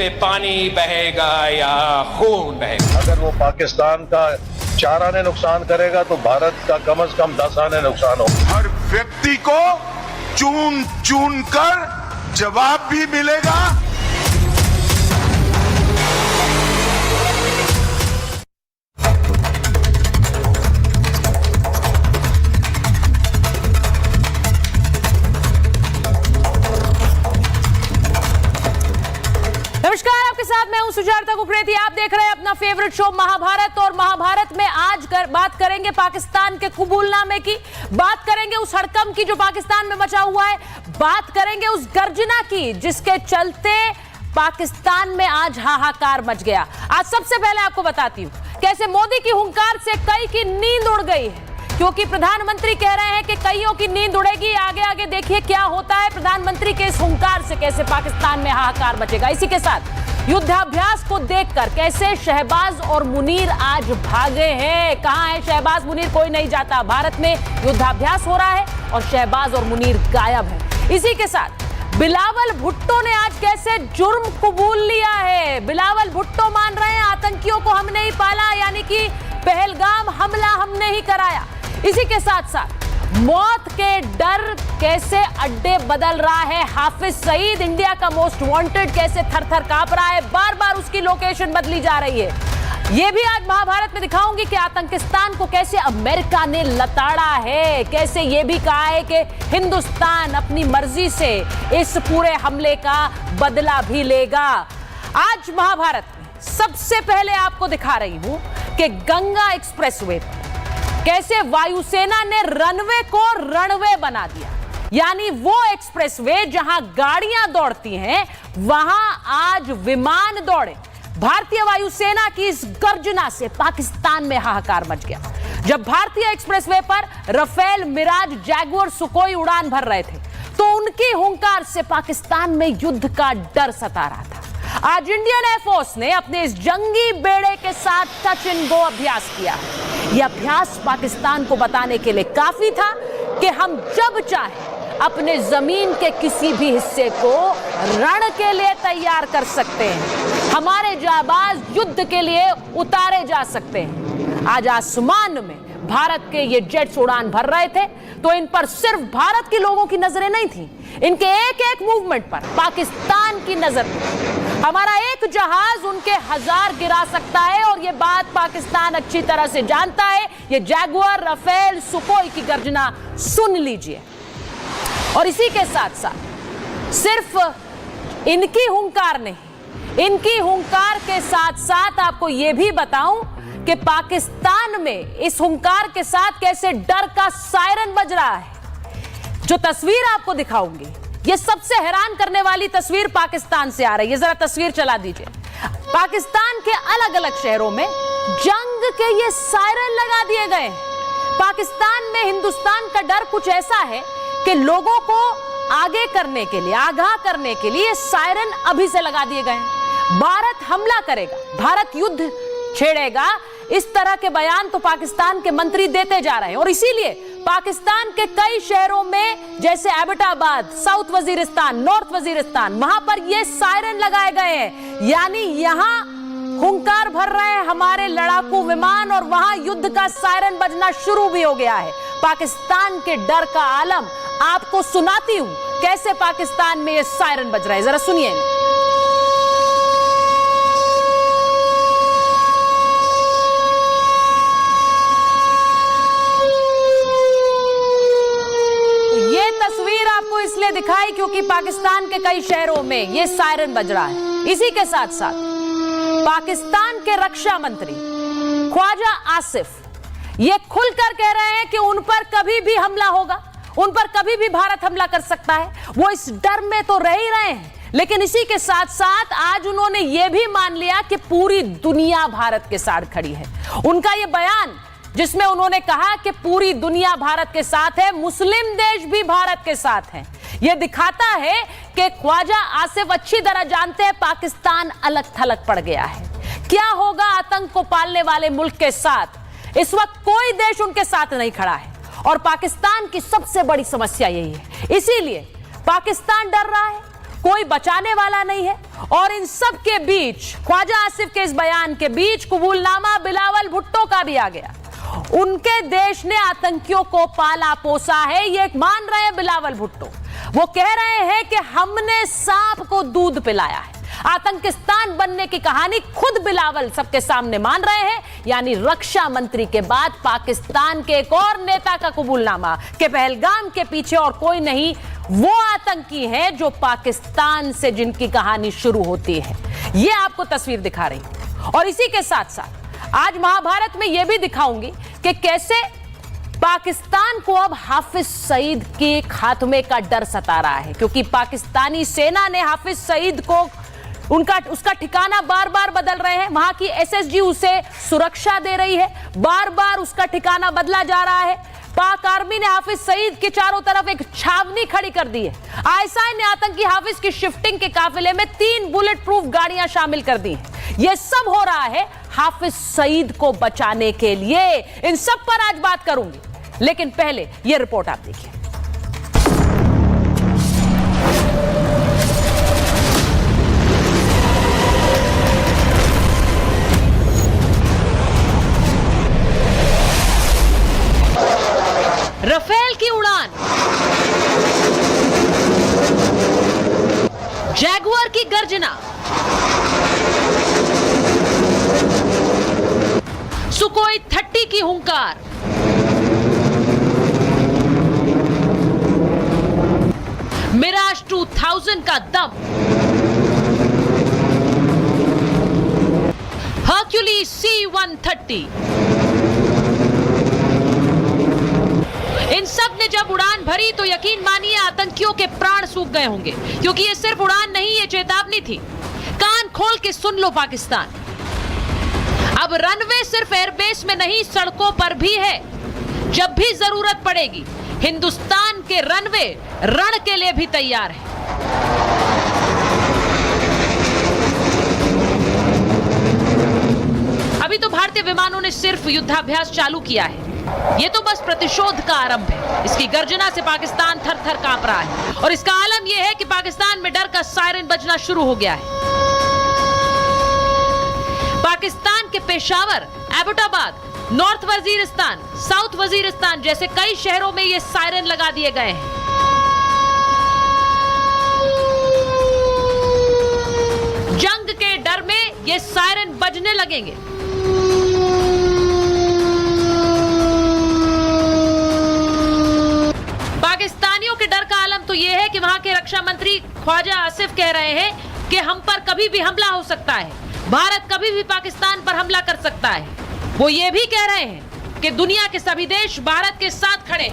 से पानी बहेगा या खून बहेगा। अगर वो पाकिस्तान का 4 आने नुकसान करेगा तो भारत का कम से कम 10 आने नुकसान होगा। हर व्यक्ति को चुन चुन कर जवाब भी मिलेगा। नमस्कार, आपके साथ मैं हूं सुजाता कुकरेती। आप देख रहे हैं अपना फेवरेट शो महाभारत। और महाभारत में आज बात करेंगे पाकिस्तान के कबूलनामे की, बात करेंगे उस हड़कंप की जो पाकिस्तान में मचा हुआ है, बात करेंगे उस गर्जना की जिसके चलते पाकिस्तान में आज हाहाकार मच गया। आज सबसे पहले आपको बताती हूं कैसे मोदी की हुंकार से कई की नींद उड़ गई है, क्योंकि प्रधानमंत्री कह रहे हैं कि कईयों की नींद उड़ेगी। आगे आगे देखिए क्या होता है प्रधानमंत्री के इस हुंकार से, कैसे पाकिस्तान में हाहाकार मचेगा। इसी के साथ युद्धाभ्यास को देखकर कैसे शहबाज और मुनीर आज भागे हैं। कहां है शहबाज मुनीर? कोई नहीं जाता। भारत में युद्धाभ्यास हो रहा है और शहबाज और मुनीर गायब है। इसी के साथ बिलावल भुट्टो ने आज कैसे जुर्म कबूल लिया है। बिलावल भुट्टो मान रहे हैं आतंकियों को हमने ही पाला, यानी कि पहलगाम हमला हमने ही कराया। इसी के साथ साथ मौत के डर कैसे अड्डे बदल रहा है। हाफिज सईद, इंडिया का मोस्ट वांटेड, कैसे थर थर कांप रहा है, बार बार उसकी लोकेशन बदली जा रही है। यह भी आज महाभारत में दिखाऊंगी कि आतंकिस्तान को कैसे अमेरिका ने लताड़ा है, कैसे यह भी कहा है कि हिंदुस्तान अपनी मर्जी से इस पूरे हमले का बदला भी लेगा। आज महाभारत में सबसे पहले आपको दिखा रही हूं कि गंगा एक्सप्रेसवे पर कैसे वायुसेना ने रनवे को रणवे बना दिया। यानी वो एक्सप्रेसवे जहां गाड़ियां दौड़ती हैं वहां आज विमान दौड़े। भारतीय वायुसेना की इस गर्जना से पाकिस्तान में हाहाकार मच गया। जब भारतीय एक्सप्रेसवे पर रफेल, मिराज, जैगुआर, सुकोई उड़ान भर रहे थे तो उनकी हुंकार से पाकिस्तान में युद्ध का डर सता रहा था। आज इंडियन एयरफोर्स ने अपने इस जंगी बेड़े के साथ टच एंड गो अभ्यास किया। यह अभ्यास पाकिस्तान को बताने के लिए काफी था कि हम जब चाहे अपने जमीन के किसी भी हिस्से को रण के लिए तैयार कर सकते हैं। हमारे जाबाज युद्ध के लिए उतारे जा सकते हैं। आज आसमान में भारत के ये जेट्स उड़ान भर रहे थे तो इन पर सिर्फ भारत के लोगों की नजरें नहीं थी, इनके एक एक मूवमेंट पर पाकिस्तान की नजर थी। हमारा एक जहाज उनके 1000 गिरा सकता है और यह बात पाकिस्तान अच्छी तरह से जानता है। यह जैगुआर, रफेल, सुकोई की गर्जना सुन लीजिए। और इसी के साथ साथ सिर्फ इनकी हुंकार नहीं, इनकी हुंकार के साथ साथ आपको यह भी बताऊं कि पाकिस्तान में इस हुंकार के साथ कैसे डर का सायरन बज रहा है। जो तस्वीर आपको दिखाऊंगी ये सबसे हैरान करने वाली तस्वीर पाकिस्तान से आ रही है। जरा तस्वीर चला दीजिए। पाकिस्तान के अलग अलग शहरों में जंग के ये सायरन लगा दिए गए। पाकिस्तान में हिंदुस्तान का डर कुछ ऐसा है कि लोगों को आगे करने के लिए, आगाह करने के लिए सायरन अभी से लगा दिए गए। भारत हमला करेगा, भारत युद्ध छेड़ेगा, इस तरह के बयान तो पाकिस्तान के मंत्री देते जा रहे हैं। और इसीलिए पाकिस्तान के कई शहरों में जैसे एबटाबाद, साउथ वजीरिस्तान, नॉर्थ वजीरिस्तान, वहां पर ये सायरन लगाए गए हैं। यानी यहां हुंकार भर रहे हैं हमारे लड़ाकू विमान और वहां युद्ध का सायरन बजना शुरू भी हो गया है। पाकिस्तान के डर का आलम आपको सुनाती हूं कैसे पाकिस्तान में ये सायरन बज रहा है, जरा सुनिए। तस्वीर आपको इसलिए दिखाई क्योंकि पाकिस्तान के कई शहरों में यह सायरन बज रहा है। इसी के साथ साथ पाकिस्तान के रक्षा मंत्री ख्वाजा आसिफ ये खुलकर कह रहे हैं कि उन पर कभी भी हमला होगा, उन पर कभी भी भारत हमला कर सकता है। वो इस डर में तो रह ही रहे हैं, लेकिन इसी के साथ साथ आज उन्होंने यह भी मान लिया कि पूरी दुनिया भारत के साथ खड़ी है। उनका यह बयान जिसमें उन्होंने कहा कि पूरी दुनिया भारत के साथ है, मुस्लिम देश भी भारत के साथ हैं, यह दिखाता है कि ख्वाजा आसिफ अच्छी तरह जानते हैं पाकिस्तान अलग थलग पड़ गया है। क्या होगा आतंक को पालने वाले मुल्क के साथ? इस वक्त कोई देश उनके साथ नहीं खड़ा है और पाकिस्तान की सबसे बड़ी समस्या यही है। इसीलिए पाकिस्तान डर रहा है, कोई बचाने वाला नहीं है। और इन सब के बीच, ख्वाजा आसिफ के इस बयान के बीच, कबूलनामा बिलावल भुट्टो का भी आ गया। उनके देश ने आतंकियों को पाला पोसा है, ये मान रहे हैं बिलावल भुट्टो। वो कह रहे हैं कि हमने सांप को दूध पिलाया है। आतंकिस्तान बनने की कहानी खुद बिलावल सबके सामने मान रहे हैं। यानी रक्षा मंत्री के बाद पाकिस्तान के एक और नेता का कबूलनामा कि पहलगाम के पीछे और कोई नहीं, वो आतंकी हैं जो पाकिस्तान से जिनकी कहानी शुरू होती है। ये आपको तस्वीर दिखा रही हूं। और इसी के साथ साथ आज महाभारत में यह भी दिखाऊंगी कि कैसे पाकिस्तान को अब हाफिज सईद के खात्मे का डर सता रहा है, क्योंकि पाकिस्तानी सेना ने हाफिज सईद को उसका ठिकाना बार बार बदल रहे हैं। वहां की एसएसजी उसे सुरक्षा दे रही है, बार बार उसका ठिकाना बदला जा रहा है। पाक आर्मी ने हाफिज सईद के चारों तरफ एक छावनी खड़ी कर दी है। आईएसआई ने आतंकी हाफिज की शिफ्टिंग के काफिले में 3 बुलेट प्रूफ गाड़ियां शामिल कर दी हैं। यह सब हो रहा है हाफिज सईद को बचाने के लिए। इन सब पर आज बात करूंगी, लेकिन पहले यह रिपोर्ट आप देखिए। रफेल की उड़ान, जैगुआर की गर्जना, सुकोई 30 की हुंकार, मिराज 2000 का दम, हर्क्यूलिस C-130। इन सब ने जब उड़ान भरी तो यकीन मानिए आतंकियों के प्राण सूख गए होंगे, क्योंकि ये सिर्फ उड़ान नहीं, ये चेतावनी थी। कान खोल के सुन लो पाकिस्तान, अब रनवे सिर्फ एयरबेस में नहीं, सड़कों पर भी है। जब भी जरूरत पड़ेगी हिंदुस्तान के रनवे रण के लिए भी तैयार है। अभी तो भारतीय विमानों ने सिर्फ युद्धाभ्यास चालू किया है, ये तो बस प्रतिशोध का आरंभ है। इसकी गर्जना से पाकिस्तान थर थर कांप रहा है, और इसका आलम यह है कि पाकिस्तान में डर का सायरन बजना शुरू हो गया है। पाकिस्तान के पेशावर, एबटाबाद, नॉर्थ वजीरिस्तान, साउथ वजीरिस्तान जैसे कई शहरों में ये सायरन लगा दिए गए हैं। जंग के डर में ये सायरन बजने लगेंगे। पाकिस्तानियों के डर का आलम तो यह है कि वहां के रक्षा मंत्री ख्वाजा आसिफ कह रहे हैं कि हम पर कभी भी हमला हो सकता है, भारत कभी भी पाकिस्तान पर हमला कर सकता है। वो ये भी कह रहे हैं कि दुनिया के सभी देश भारत के साथ खड़े।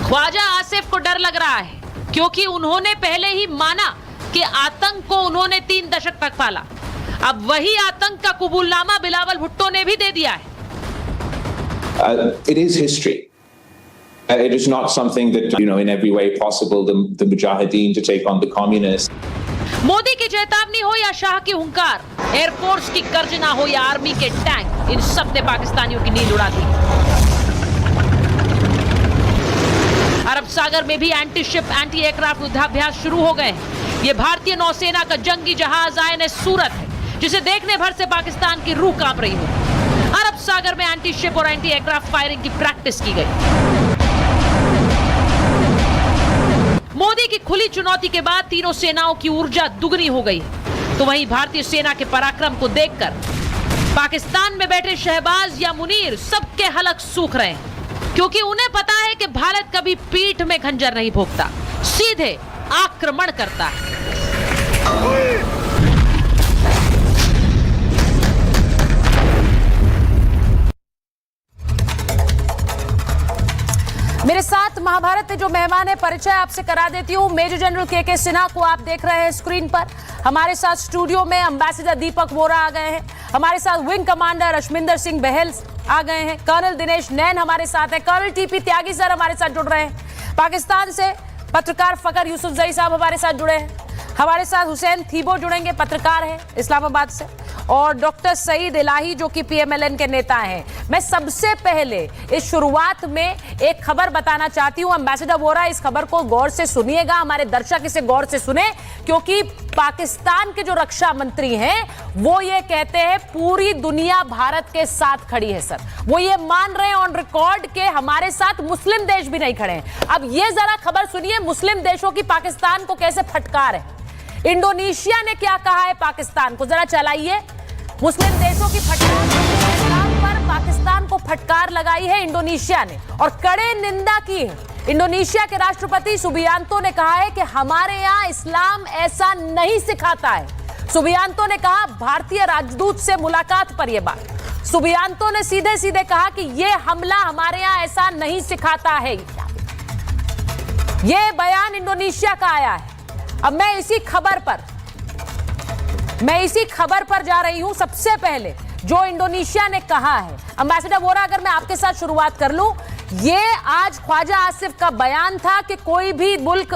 ख्वाजा आसिफ को डर लग रहा है, क्योंकि उन्होंने पहले ही माना कि आतंक को उन्होंने 3 दशक तक पाला। अब वही आतंक का कबूलनामा बिलावल भुट्टो ने भी दे दिया है। It is history. It is not something that, in every way possible, the Mujahideen to take on the communists. Modi की चेतावनी हो या शाह की हुंकार, एयरफोर्स की गर्जना हो या आर्मी के टैंक, इन सब ने पाकिस्तानियों की नींद उड़ा दी। अरब सागर में भी एंटी शिप, एंटी एयरक्राफ्ट युद्धाभ्यास शुरू हो गए हैं। ये भारतीय नौसेना का जंगी जहाज INS सूरत है, जिसे देखने भर से पाकिस्तान की रूह कांप रही है। अरब सागर में एंटी शिप और एंटी एयरक्राफ्ट फायरिंग की प्रैक्टिस की गई। मोदी की खुली चुनौती के बाद तीनों सेनाओं की ऊर्जा दुगनी हो गई, तो वहीं भारतीय सेना के पराक्रम को देखकर पाकिस्तान में बैठे शहबाज या मुनीर सबके हलक सूख रहे हैं, क्योंकि उन्हें पता है कि भारत कभी पीठ में खंजर नहीं भोंकता, सीधे आक्रमण करता है। मेरे साथ महाभारत में जो मेहमान है, परिचय आपसे करा देती हूँ। मेजर जनरल के सिन्हा को आप देख रहे हैं स्क्रीन पर। हमारे साथ स्टूडियो में एम्बेसडर दीपक वोरा आ गए हैं। हमारे साथ विंग कमांडर अशमिंदर सिंह बहल आ गए हैं। कर्नल दिनेश नैन हमारे साथ है। कर्नल TP त्यागी सर हमारे साथ जुड़ रहे हैं। पाकिस्तान से पत्रकार फकर यूसुफजई साहब हमारे साथ जुड़े हैं। हमारे साथ हुसैन थीबो जुड़ेंगे, पत्रकार है इस्लामाबाद से। और डॉक्टर सईद इलाही जो कि पीएमएलएन के नेता हैं। मैं सबसे पहले इस शुरुआत में एक खबर बताना चाहती हूं। एम्बेसडर वोरा, इस खबर को गौर से सुनिएगा, हमारे दर्शक इसे गौर से सुने, क्योंकि पाकिस्तान के जो रक्षा मंत्री हैं वो ये कहते हैं पूरी दुनिया भारत के साथ खड़ी है। सर, वो ये मान रहे हैं ऑन रिकॉर्ड के हमारे साथ मुस्लिम देश भी नहीं खड़े हैं। अब ये जरा खबर सुनिए, मुस्लिम देशों की पाकिस्तान को कैसे फटकार है। इंडोनेशिया ने क्या कहा है पाकिस्तान को, जरा चलाइए। मुस्लिम देशों की फटकार पर पाकिस्तान को फटकार लगाई है इंडोनेशिया ने और कड़े निंदा की है। इंडोनेशिया के राष्ट्रपति सुबियांतो ने कहा है कि हमारे यहां इस्लाम ऐसा नहीं सिखाता है। सुबियांतो ने कहा भारतीय राजदूत से मुलाकात पर यह बात। सुबियांतो ने सीधे सीधे कहा कि यह हमला हमारे यहां ऐसा नहीं सिखाता है। यह बयान इंडोनेशिया का आया है। अब मैं इसी खबर पर जा रही हूं। सबसे पहले जो इंडोनेशिया ने कहा है, एम्बेसडर वोरा, अगर मैं आपके साथ शुरुआत कर लूं, ये आज ख्वाजा आसिफ का बयान था कि कोई भी मुल्क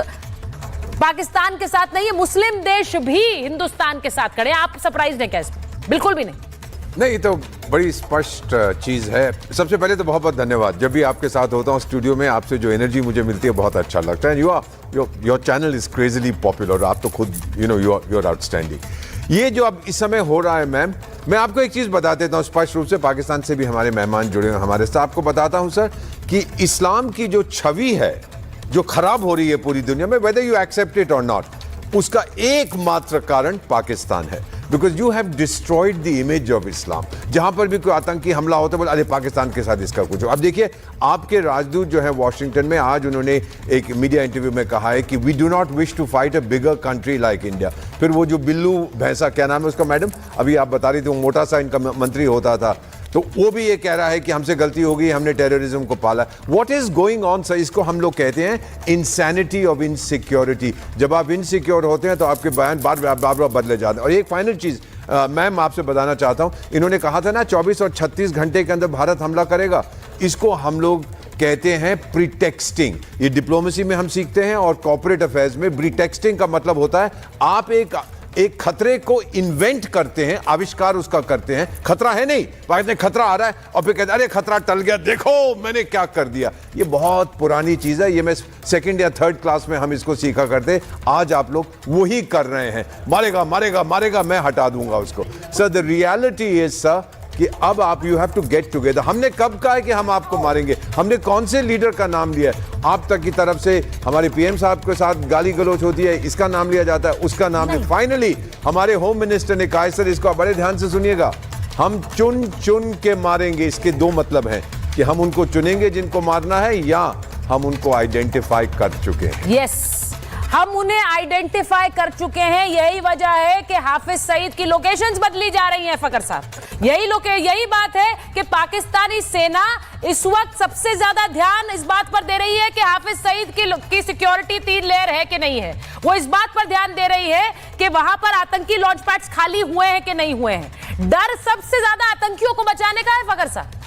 पाकिस्तान के साथ नहीं है, मुस्लिम देश भी हिंदुस्तान के साथ खड़े हैं। आप सरप्राइज हैं क्या इसमें? बिल्कुल भी नहीं, तो बड़ी स्पष्ट चीज है। सबसे पहले तो बहुत बहुत धन्यवाद। जब भी आपके साथ होता हूँ स्टूडियो में, आपसे जो एनर्जी मुझे मिलती है बहुत अच्छा लगता है। Your channel is crazily popular. आप तो खुद यू आर आउटस्टैंडिंग। ये जो अब इस समय हो रहा है मैम, मैं आपको एक चीज बता देता हूँ स्पष्ट रूप से। पाकिस्तान से भी हमारे मेहमान जुड़े हैं हमारे साथ। आपको बताता हूँ सर कि इस्लाम की जो छवि है जो खराब हो रही है पूरी दुनिया में, वेदर यू एक्सेप्ट इट और नॉट, उसका एकमात्र कारण पाकिस्तान है। Because you have destroyed the image of Islam. जहां पर भी कोई आतंकी हमला होता है बोले अरे पाकिस्तान के साथ इसका कुछ हो। अब देखिए, आपके राजदूत जो है वॉशिंगटन में, आज उन्होंने एक मीडिया इंटरव्यू में कहा है कि we do not wish to fight a bigger country like India. फिर वो जो बिल्लू भैंसा, क्या नाम है उसका मैडम, अभी आप बता रही थी, वो मोटा सा इनका मंत्री होता था, तो वो भी ये कह रहा है कि हमसे गलती हो गई, हमने टेररिज्म को पाला। What is going on sir? इसको हम लोग कहते हैं इंसैनिटी ऑफ इनसिक्योरिटी। जब आप इनसिक्योर होते हैं तो आपके बयान बार बार बदले जाते हैं। और एक फाइनल चीज मैम आपसे बताना चाहता हूं, इन्होंने कहा था ना 24 और 36 घंटे के अंदर भारत हमला करेगा। इसको हम लोग कहते हैं प्रीटेक्सटिंग। ये डिप्लोमेसी में हम सीखते हैं और कॉर्पोरेट अफेयर्स में प्रीटेक्सटिंग का मतलब होता है आप एक खतरे को इन्वेंट करते हैं, आविष्कार उसका करते हैं। खतरा है नहीं, पाकिस्तान खतरा आ रहा है और फिर कहते हैं अरे खतरा टल गया, देखो मैंने क्या कर दिया। ये बहुत पुरानी चीज है। ये मैं सेकंड या थर्ड क्लास में हम इसको सीखा करते। आज आप लोग वही कर रहे हैं, मारेगा मारेगा मारेगा, मैं हटा दूंगा उसको। Sir the reality is sir कि अब आप you have to get together. हमने कब कहा है कि हम आपको मारेंगे? हमने कौन से लीडर का नाम लिया है? आप तक की तरफ से हमारे पीएम साहब के साथ गाली गलौज होती है, इसका नाम लिया जाता है, उसका नाम नहीं। फाइनली हमारे होम मिनिस्टर ने कहा, सर इसको बड़े ध्यान से सुनिएगा, हम चुन चुन के मारेंगे। इसके दो मतलब हैं कि हम उनको चुनेंगे जिनको मारना है, या हम उनको आइडेंटिफाई कर चुके हैं। यस, हम उन्हें आइडेंटिफाई कर चुके हैं। यही वजह है कि हाफिज सईद की लोकेशंस बदली जा रही हैं फकर साहब। यही बात है कि पाकिस्तानी सेना इस वक्त सबसे ज्यादा ध्यान इस बात पर दे रही है कि हाफिज सईद की सिक्योरिटी 3 लेयर है कि नहीं है। वो इस बात पर ध्यान दे रही है कि वहां पर आतंकी लॉन्च पैड्स खाली हुए हैं कि नहीं हुए हैं। डर सबसे ज्यादा आतंकियों को बचाने का है फकर साहब।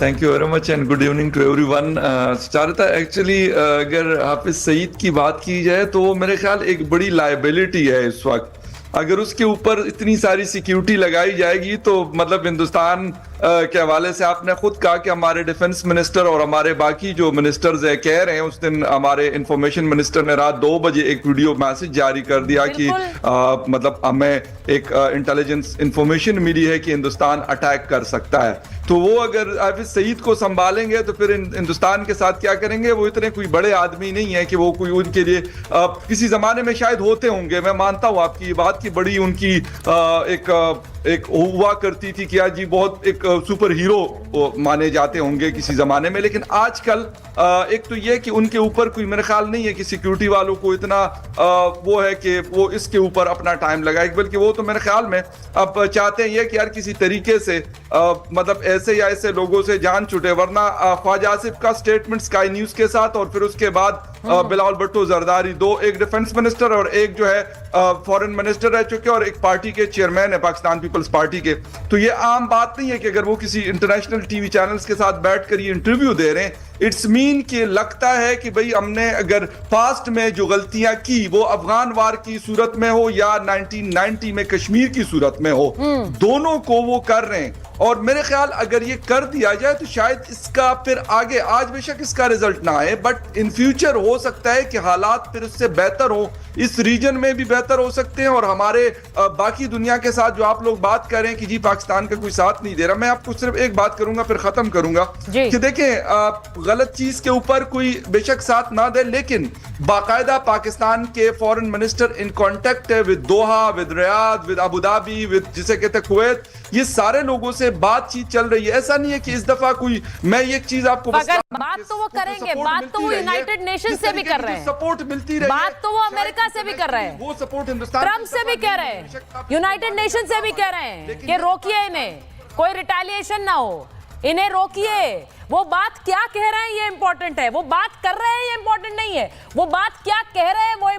Thank you very much and good evening to everyone. चारता एक्चुअली अगर हाफिज सईद की बात की जाए तो वो मेरे ख्याल एक बड़ी लायबिलिटी है इस वक्त। अगर उसके ऊपर इतनी सारी सिक्योरिटी लगाई जाएगी तो मतलब हिंदुस्तान के हवाले से आपने खुद कहा कि हमारे डिफेंस मिनिस्टर और हमारे बाकी जो मिनिस्टर्स है कह रहे हैं। उस दिन हमारे इंफॉर्मेशन मिनिस्टर ने रात 2 बजे एक वीडियो मैसेज जारी कर दिया कि मतलब हमें एक इंटेलिजेंस इंफॉर्मेशन मिली है कि हिंदुस्तान अटैक कर सकता है। तो वो अगर हाफिज सईद को संभालेंगे तो फिर हिंदुस्तान के साथ क्या करेंगे? वो इतने कोई बड़े आदमी नहीं है कि वो कोई उनके लिए किसी जमाने में शायद होते होंगे, मैं मानता हूँ आपकी ये बात की बड़ी उनकी एक हुआ करती थी कि आज जी बहुत एक सुपर हीरो माने जाते होंगे किसी जमाने में। लेकिन आजकल एक तो ये कि उनके ऊपर कोई मेरे ख्याल नहीं है कि सिक्योरिटी वालों को इतना वो है कि वो इसके ऊपर अपना टाइम लगाए, बल्कि वो तो मेरे ख्याल में अब चाहते हैं ये कि यार किसी तरीके से मतलब ऐसे या ऐसे लोगों से जान छूटे। वरना ख्वाजा आसिफ का स्टेटमेंट स्काई न्यूज के साथ और फिर उसके बाद बिलावल भुट्टो जरदारी, दो, एक डिफेंस मिनिस्टर और एक जो है फॉरेन मिनिस्टर रह चुके और एक पार्टी के चेयरमैन है पाकिस्तान पीपल्स पार्टी के। तो ये आम बात नहीं है कि अगर वो किसी इंटरनेशनल टीवी चैनल्स के साथ बैठकर ये इंटरव्यू दे रहे हैं, इट्स मीन कि लगता है कि भाई हमने अगर पास्ट में जो गलतियां की वो अफगान वार की सूरत में हो या 1990 में कश्मीर की सूरत में हो, दोनों को वो कर रहे हैं। और मेरे ख्याल अगर ये कर दिया जाए तो शायद इसका फिर आगे, आज बेशक इसका रिजल्ट ना आए, बट इन फ्यूचर हो सकता है कि हालात फिर उससे बेहतर हो, इस रीजन में भी बेहतर हो सकते हैं। और हमारे बाकी दुनिया के साथ जो आप लोग बात कर रहे हैं कि जी पाकिस्तान का कोई साथ नहीं दे रहा, मैं आपको सिर्फ एक बात करूंगा फिर खत्म करूंगा कि देखें, गलत चीज के ऊपर कोई बेशक साथ ना दे, लेकिन बाकायदा पाकिस्तान के फॉरेन मिनिस्टर इन कांटेक्ट है with Doha, with Riyadh, with Abu Dhabi, with जिसे कहते हैं कुवैत, ये सारे लोगों से बातचीत चल रही है। ऐसा नहीं है कि इस दफा कोई, मैं ये चीज आपको अगर बात तो वो करेंगे, बात तो वो यूनाइटेड नेशन से भी कर रहे हैं, सपोर्ट मिलती रही, बात तो वो अमेरिका से भी कर रहे हैं, वो सपोर्ट हिंदुस्तान ट्रम्प से भी कह रहे हैं, यूनाइटेड नेशन से भी कह रहे हैं कि रोकिए इन्हें, कोई रिटेलिएशन ना हो, इन्हें रोकिए। वो बात क्या कह रहे हैं ये इंपॉर्टेंट है, वो बात कर रहे हैं ये इंपॉर्टेंट नहीं है, वो बात क्या कह रहे हैं वो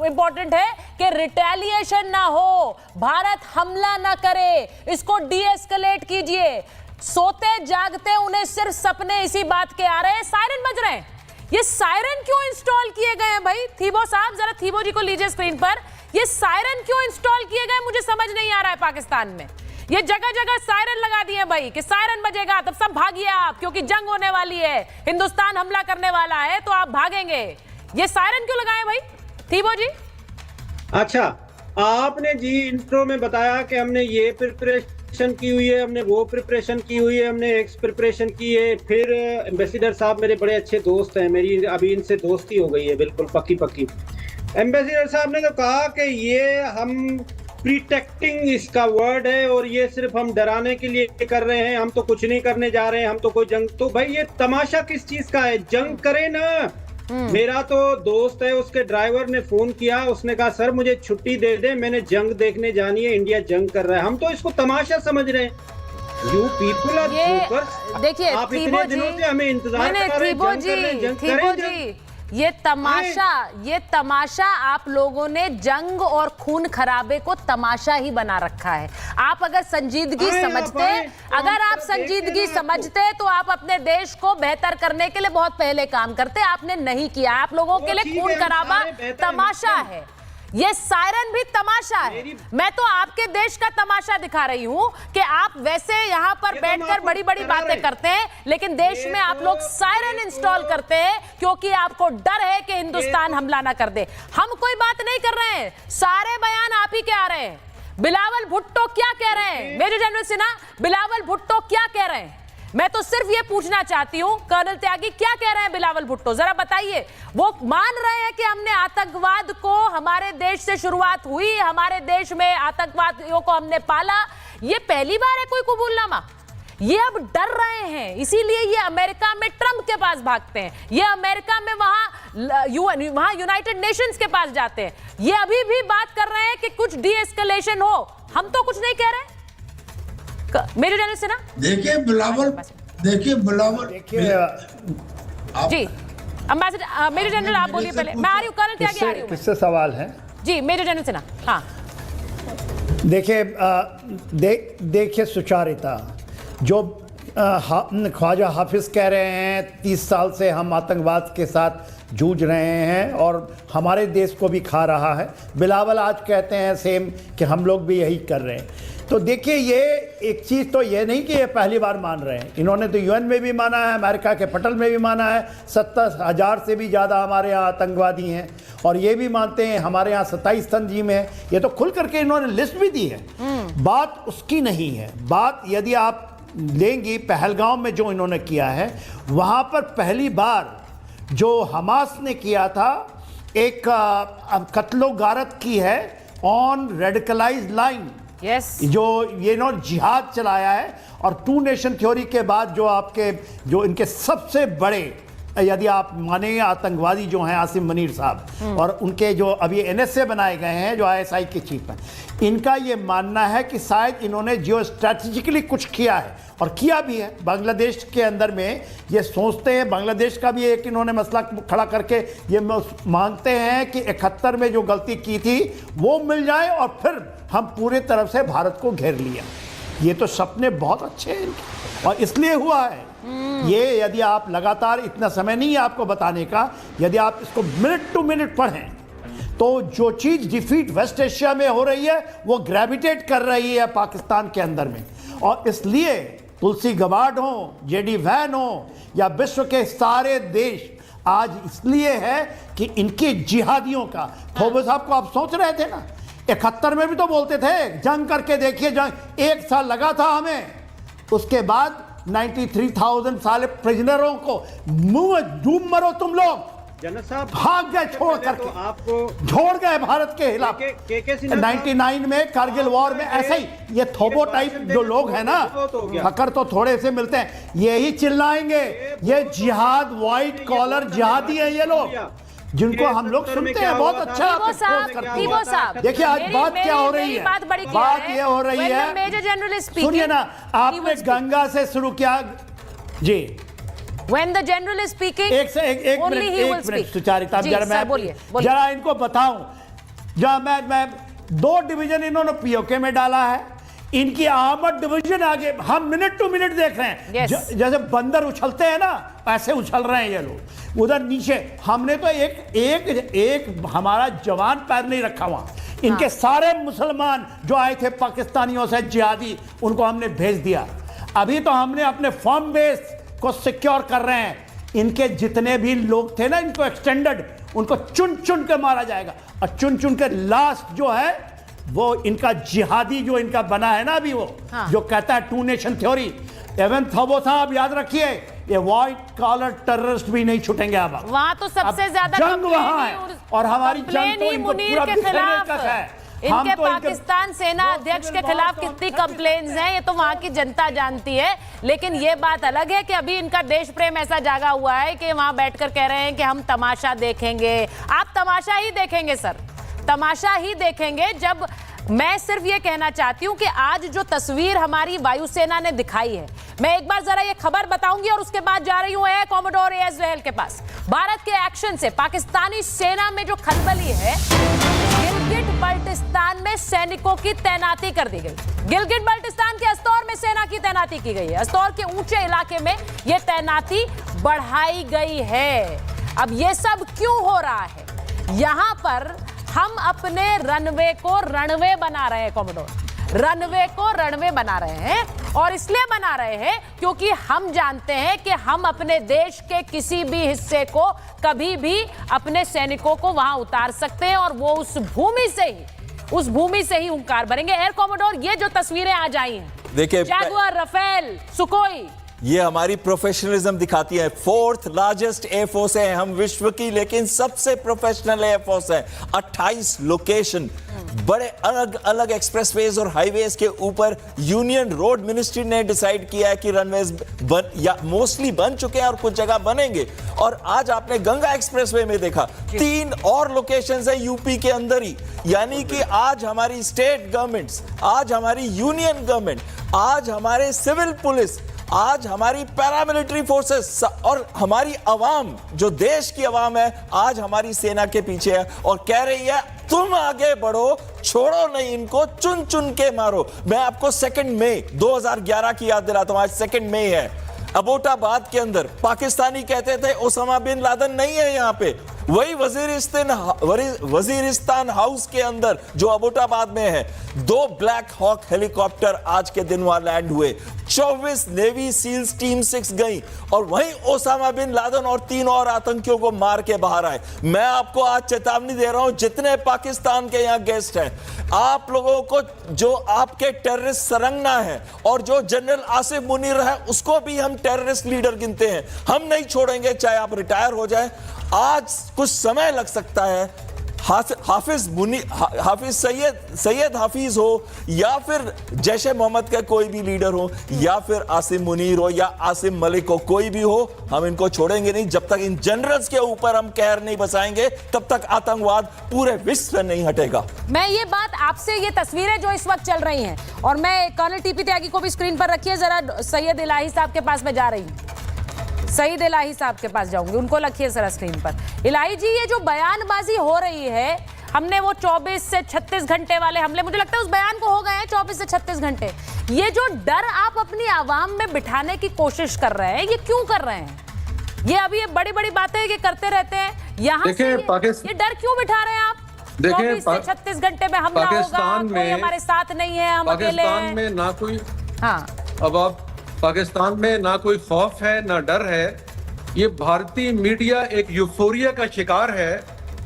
इंपॉर्टेंट है कि रिटेलिएशन ना हो, भारत हमला ना करे, इसको डीएस्केलेट कीजिए। सोते जागते उन्हें सिर्फ सपने इसी बात के आ रहे हैं। सायरन बज रहे हैं, ये सायरन क्यों इंस्टॉल किए गए हैं भाई? थीबो साहब जरा थीबो जी को लीजिए स्क्रीन पर, ये सायरन क्यों इंस्टॉल किए गए मुझे समझ नहीं आ रहा है। पाकिस्तान में ये जगह जगह सायरन लगा दिए भाई कि सायरन बजेगा तब सब भागिए आप, क्योंकि जंग होने वाली है, हिंदुस्तान हमला करने वाला है तो आप भागेंगे। ये सायरन क्यों लगाए भाई थीबो जी? अच्छा, आपने जी इंट्रो में बताया कि हमने ये प्रिपरेशन की हुई है, हमने वो प्रिपरेशन की हुई है, हमने एक्स प्रिपरेशन की है। फिर एम्बेसडर साहब मेरे बड़े अच्छे दोस्त हैं, मेरी अभी इनसे दोस्ती हो गई है बिल्कुल पक्की पक्की। एम्बेसडर साहब ने तो कहा कि ये हम प्रीटेक्टिंग इसका वर्ड है और ये सिर्फ हम डराने के लिए कर रहे हैं, हम तो कुछ नहीं करने जा रहे हैं, हम तो कोई जंग। तो भाई ये तमाशा किस चीज का है? जंग करे ना। मेरा तो दोस्त है, उसके ड्राइवर ने फोन किया, उसने कहा सर मुझे छुट्टी दे दे, मैंने जंग देखने जानी है, इंडिया जंग कर रहा है। हम तो इसको तमाशा समझ रहे हैं। You people are jokers. देखिए आप इतने दिनों से हमें इंतजार कर रहे हैं, जंग करें। ये तमाशा आप लोगों ने जंग और खून खराबे को तमाशा ही बना रखा है। आप अगर संजीदगी समझते तो आप अपने देश को बेहतर करने के लिए बहुत पहले काम करते। आपने नहीं किया, आप लोगों के लिए खून खराबा तमाशा है, ये सायरन भी तमाशा है। मैं तो आपके देश का तमाशा दिखा रही हूं कि आप वैसे यहां पर बैठकर बड़ी बड़ी बातें करते हैं, लेकिन देश में आप लोग सायरन इंस्टॉल करते हैं क्योंकि आपको डर है कि हिंदुस्तान हमला ना कर दे। हम कोई बात नहीं कर रहे हैं, सारे बयान आप ही के आ रहे हैं। बिलावल भुट्टो क्या कह रहे हैं? मेजर जनरल सिन्हा, बिलावल भुट्टो क्या कह रहे हैं? मैं तो सिर्फ ये पूछना चाहती हूं, कर्नल त्यागी क्या कह रहे हैं बिलावल भुट्टो, जरा बताइए। वो मान रहे हैं कि हमने आतंकवाद को, हमारे देश से शुरुआत हुई, हमारे देश में आतंकवादियों को हमने पाला, ये पहली बार है कोई कबूलनामा? ये अब डर रहे हैं, इसीलिए ये अमेरिका में ट्रंप के पास भागते हैं, ये अमेरिका में वहां यूनाइटेड नेशंस के पास जाते हैं। ये अभी भी बात कर रहे हैं कि कुछ डी-एस्केलेशन हो। हम तो कुछ नहीं कह रहे। मेरे जनरल से ना देखिए बिलावल जी, अम्बासडर मेरे जनरल आप बोलिए पहले, मैं आ रही हूँ, कर्नल त्यागी आ रही हूँ। किससे सवाल है जी? मेरे जनरल से ना। हाँ देखिए सुचारिता, जो ख्वाजा हाफिज कह रहे हैं 30 साल से हम आतंकवाद के साथ जूझ रहे हैं और हमारे देश को भी खा रहा है। बिलावल आज कहते हैं सेम कि हम लोग भी यही कर रहे हैं। तो देखिए ये एक चीज़ तो ये नहीं कि ये पहली बार मान रहे हैं, इन्होंने तो यूएन में भी माना है, अमेरिका के पटल में भी माना है, 70,000 से भी ज़्यादा हमारे यहाँ आतंकवादी हैं और ये भी मानते हैं हमारे यहाँ 27 तंजीमें हैं। ये तो खुल करके इन्होंने लिस्ट भी दी है। बात उसकी नहीं है, बात यदि आप लेंगी पहलगांव में जो इन्होंने किया है, वहाँ पर पहली बार जो हमास ने किया था एक कत्लो गारत की है ऑन रेडिकलाइज्ड लाइन। Yes. जो ये जिहाद चलाया है और 2 नेशन थ्योरी के बाद जो इनके सबसे बड़े यदि आप मानेंगे आतंकवादी जो हैं आसिम मुनीर साहब और उनके जो अभी NSA बनाए गए हैं जो ISI के चीफ हैं, इनका ये मानना है कि शायद इन्होंने जियो स्ट्रैटेजिकली कुछ किया है और किया भी है। बांग्लादेश के अंदर में ये सोचते हैं, बांग्लादेश का भी एक इन्होंने मसला खड़ा करके ये मांगते हैं कि 71 में जो गलती की थी वो मिल जाए और फिर हम पूरे तरफ से भारत को घेर लिया। ये तो सपने बहुत अच्छे हैं इनके और इसलिए हुआ है ये। यदि आप लगातार, इतना समय नहीं है आपको बताने का, यदि आप इसको मिनट टू मिनट पढ़ें तो जो चीज डिफीट वेस्ट एशिया में हो रही है वो ग्रेविटेट कर रही है पाकिस्तान के अंदर में। और इसलिए तुलसी गबार्ड हो, JD वैन हो या विश्व के सारे देश आज इसलिए है कि इनके जिहादियों का, थोबे साहब को आप सोच रहे थे ना 71 में भी तो बोलते थे जंग करके देखिए, जंग 1 साल लगा था हमें, उसके बाद 93,000 साले प्रिजनरों को मुंह में डूब मरो तुम लोग, भाग गए छोड़ करके, आपको छोड़ गए भारत के खिलाफ। 99 में कारगिल वॉर में ऐसा ही ये थोबो टाइप जो लोग हैं ना, फकर तो थोड़े से मिलते हैं, यही चिल्लाएंगे ये जिहाद, व्हाइट कॉलर जिहादी है ये लोग, जिनको हम लोग सुनते हैं बहुत अच्छा। देखिए आज बात क्या हो रही है, बात ये हो रही है, सुनिए ना, आपने गंगा से शुरू किया जी। When the general is speaking, एक मिनट सुचारिता, जरा इनको बताऊं, जरा मैं 2 डिवीजन इन्होंने POK में डाला है, इनकी आर्मर्ड डिवीजन आगे हम मिनट टू मिनट देख रहे हैं। जैसे बंदर उछलते हैं ना ऐसे उछल रहे हैं ये लोग उधर नीचे। हमने तो एक हमारा जवान पैर नहीं रखा वहां। इनके सारे मुसलमान जो आए थे पाकिस्तानियों से जिहादी, उनको हमने भेज दिया। अभी तो हमने अपने फॉर्म बेस को सिक्योर कर रहे हैं। इनके जितने भी लोग थे ना, इनको एक्सटेंडेड, उनको चुन चुन के मारा जाएगा और चुन चुन के लास्ट जो है वो इनका जिहादी जो इनका बना है ना अभी वो जो कहता है 2 नेशन थ्योरी, एवन थोबो साहब याद रखिए, ये व्हाइट कॉलर टेररिस्ट भी नहीं छूटेंगे। अब वहां तो सबसे ज्यादा जंग वहां है और हमारी जंग तो इनको पूरा बिखरने का है। इनके पाकिस्तान सेना अध्यक्ष के खिलाफ कितनी कंप्लेन्स हैं ये तो वहां की जनता जानती है। लेकिन ये बात अलग है कि अभी इनका देश प्रेम ऐसा जागा हुआ है कि वहां बैठकर कह रहे हैं कि हम तमाशा देखेंगे। आप तमाशा ही देखेंगे सर, तमाशा ही देखेंगे। जब मैं सिर्फ ये कहना चाहती हूं कि आज जो तस्वीर हमारी वायुसेना ने दिखाई है, मैं एक बार जरा ये खबर बताऊंगी और उसके बाद जा रही हूं एयर कॉमोडोर AS वहेल के पास। भारत के एक्शन से पाकिस्तानी सेना में जो खलबली है, गिलगिट बल्टिस्तान में सैनिकों की तैनाती कर दी गई। गिलगिट बल्टिस्तान के अस्तौर में सेना की तैनाती की गई है। अस्तौर के ऊंचे इलाके में यह तैनाती बढ़ाई गई है। अब यह सब क्यों हो रहा है? यहां पर हम अपने रनवे को रणवे बना रहे हैं कॉमोडोर, रनवे को रणवे बना रहे हैं और इसलिए बना रहे हैं क्योंकि हम जानते हैं कि हम अपने देश के किसी भी हिस्से को कभी भी अपने सैनिकों को वहां उतार सकते हैं और वो उस भूमि से ही हुंकार भरेंगे। एयर कॉमोडोर, ये जो तस्वीरें आज आई हैं, देखिए जैगुआर, राफेल, सुकोई, ये हमारी प्रोफेशनलिज्म दिखाती है। 4th लार्जेस्ट एयरफोर्स है हम विश्व की, लेकिन सबसे प्रोफेशनल एयरफोर्स है। 28 लोकेशन, बड़े अलग अलग एक्सप्रेसवेज और हाईवेज के ऊपर यूनियन रोड मिनिस्ट्री ने डिसाइड किया है कि रनवेज या मोस्टली बन चुके हैं और कुछ जगह बनेंगे। और आज आपने गंगा एक्सप्रेसवे में देखा 3 और लोकेशंस है यूपी के अंदर ही। यानी कि आज हमारी स्टेट गवर्नमेंट्स, आज हमारी यूनियन गवर्नमेंट, आज हमारे सिविल पुलिस, आज हमारी पैरामिलिट्री फोर्सेस और हमारी अवाम, जो देश की अवाम है, आज हमारी सेना के पीछे है और कह रही है तुम आगे बढ़ो, छोड़ो नहीं इनको, चुन चुन के मारो। मैं आपको 2 मई 2011 की याद दिलाता हूं। आज 2 मई है। अबोटाबाद के अंदर पाकिस्तानी कहते थे ओसामा बिन लादेन नहीं है यहां पे। वही वजीरिस्तान हाउस के अंदर जो अबोटाबाद में है, 2 ब्लैक हॉक हेलीकॉप्टर आज के दिन वहां लैंड हुए। 24 नेवी सील्स टीम 6 गई और वहीं ओसामा बिन लादेन और 3 और आतंकियों को मार के बाहर आए। मैं आपको आज चेतावनी दे रहा हूं, जितने पाकिस्तान के यहां गेस्ट हैं, आप लोगों को जो आपके टेररिस्ट सरंगना है और जो जनरल आसिफ मुनीर है उसको भी हम टेररिस्ट लीडर गिनते हैं। हम नहीं छोड़ेंगे चाहे आप रिटायर हो जाए। आज कुछ समय लग सकता है, हाफिज सैयद हाफिज हो या फिर जैश मोहम्मद का कोई भी लीडर हो या फिर आसिम मुनीर हो या आसिम मलिक हो, कोई भी हो, हम इनको छोड़ेंगे नहीं। जब तक इन जनरल्स के ऊपर हम कहर नहीं बसाएंगे तब तक आतंकवाद पूरे विश्व से नहीं हटेगा। मैं ये बात आपसे, ये तस्वीरें जो इस वक्त चल रही हैं, और मैं कर्नल टीपी त्यागी को भी स्क्रीन पर रखिए जरा, सैयद इलाही साहब के पास मैं जा रही हूँ, सईद इलाही साहब के पास जाऊंगी, उनको रखिए जरा स्क्रीन पर। इलाही जी, ये जो बयानबाजी हो रही है, हमने वो 24 से 36 घंटे वाले हमले, मुझे लगता है उस बयान को हो गए हैं 24 से 36 घंटे। ये जो डर आप अपनी आवाम में बिठाने की कोशिश कर रहे हैं, ये क्यों कर रहे हैं? ये अभी ये बड़ी बड़ी बातें ये करते रहते हैं, यहाँ से ये डर क्यों बिठा रहे हैं आप? 24 से 36 घंटे में हमला होगा, कोई हमारे साथ नहीं है, हम अकेले हैं। पाकिस्तान में ना कोई, हाँ, अब आप पाकिस्तान में ना कोई खौफ है ना डर है। ये भारतीय मीडिया एक यूफोरिया का शिकार है,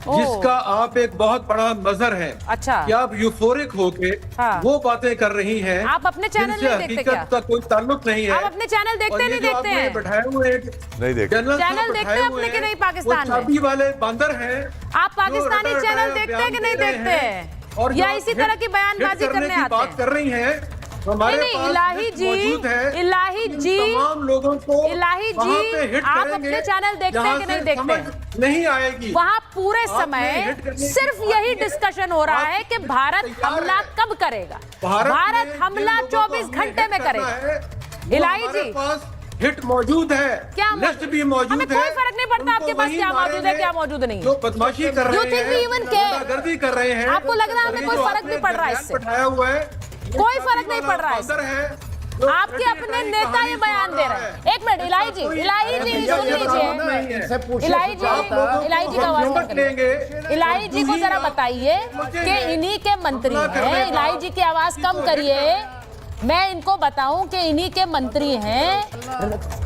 जिसका आप एक बहुत बड़ा मजहर है। अच्छा, कि आप यूफोरिक होके वो बातें कर रही हैं। आप अपने चैनल नहीं देखते क्या? हकीकत का कोई ताल्लुक नहीं है। आप अपने चैनल देखते नहीं देखते हैं? बैठाए हुए नहीं देखते चैनल देखते हैं अपने कि नहीं? पाकिस्तान में चाबी वाले बंदर हैं। आप पाकिस्तानी चैनल देखते हैं कि नहीं देखते? और या इसी तरह की बयानबाजी करने आते हैं? बात कर रही हैं। नहीं, इलाही जी, इलाही जी, तमाम लोगों को इलाही जी, आप अपने चैनल देखते हैं कि नहीं देखते? नहीं आएगी। वहाँ पूरे समय सिर्फ यही डिस्कशन हो रहा है कि भारत हमला कब करेगा, भारत हमला 24 घंटे में करेगा। इलाही जी, हिट मौजूद है, क्या लिस्ट भी मौजूद है, हमें कोई फर्क नहीं पड़ता आपके पास क्या मौजूद है क्या मौजूद नहीं। जो बदमाशी कर रहे हैं, गुंडागर्दी कर रहे हैं, आपको लग रहा है हमें कोई फर्क नहीं पड़ रहा है इससे? बैठाया हुआ है, कोई फर्क नहीं पड़ रहा है। आपके अपने नेता ये बयान दे रहे हैं। एक मिनट, इलाही जी, इलाही जी सुन लीजिए, इलाही जी का आवाज मत करिए। इलाही जी को जरा बताइए कि इन्हीं के मंत्री हैं। इलाही जी की आवाज कम करिए। मैं इनको बताऊं कि इन्हीं के मंत्री हैं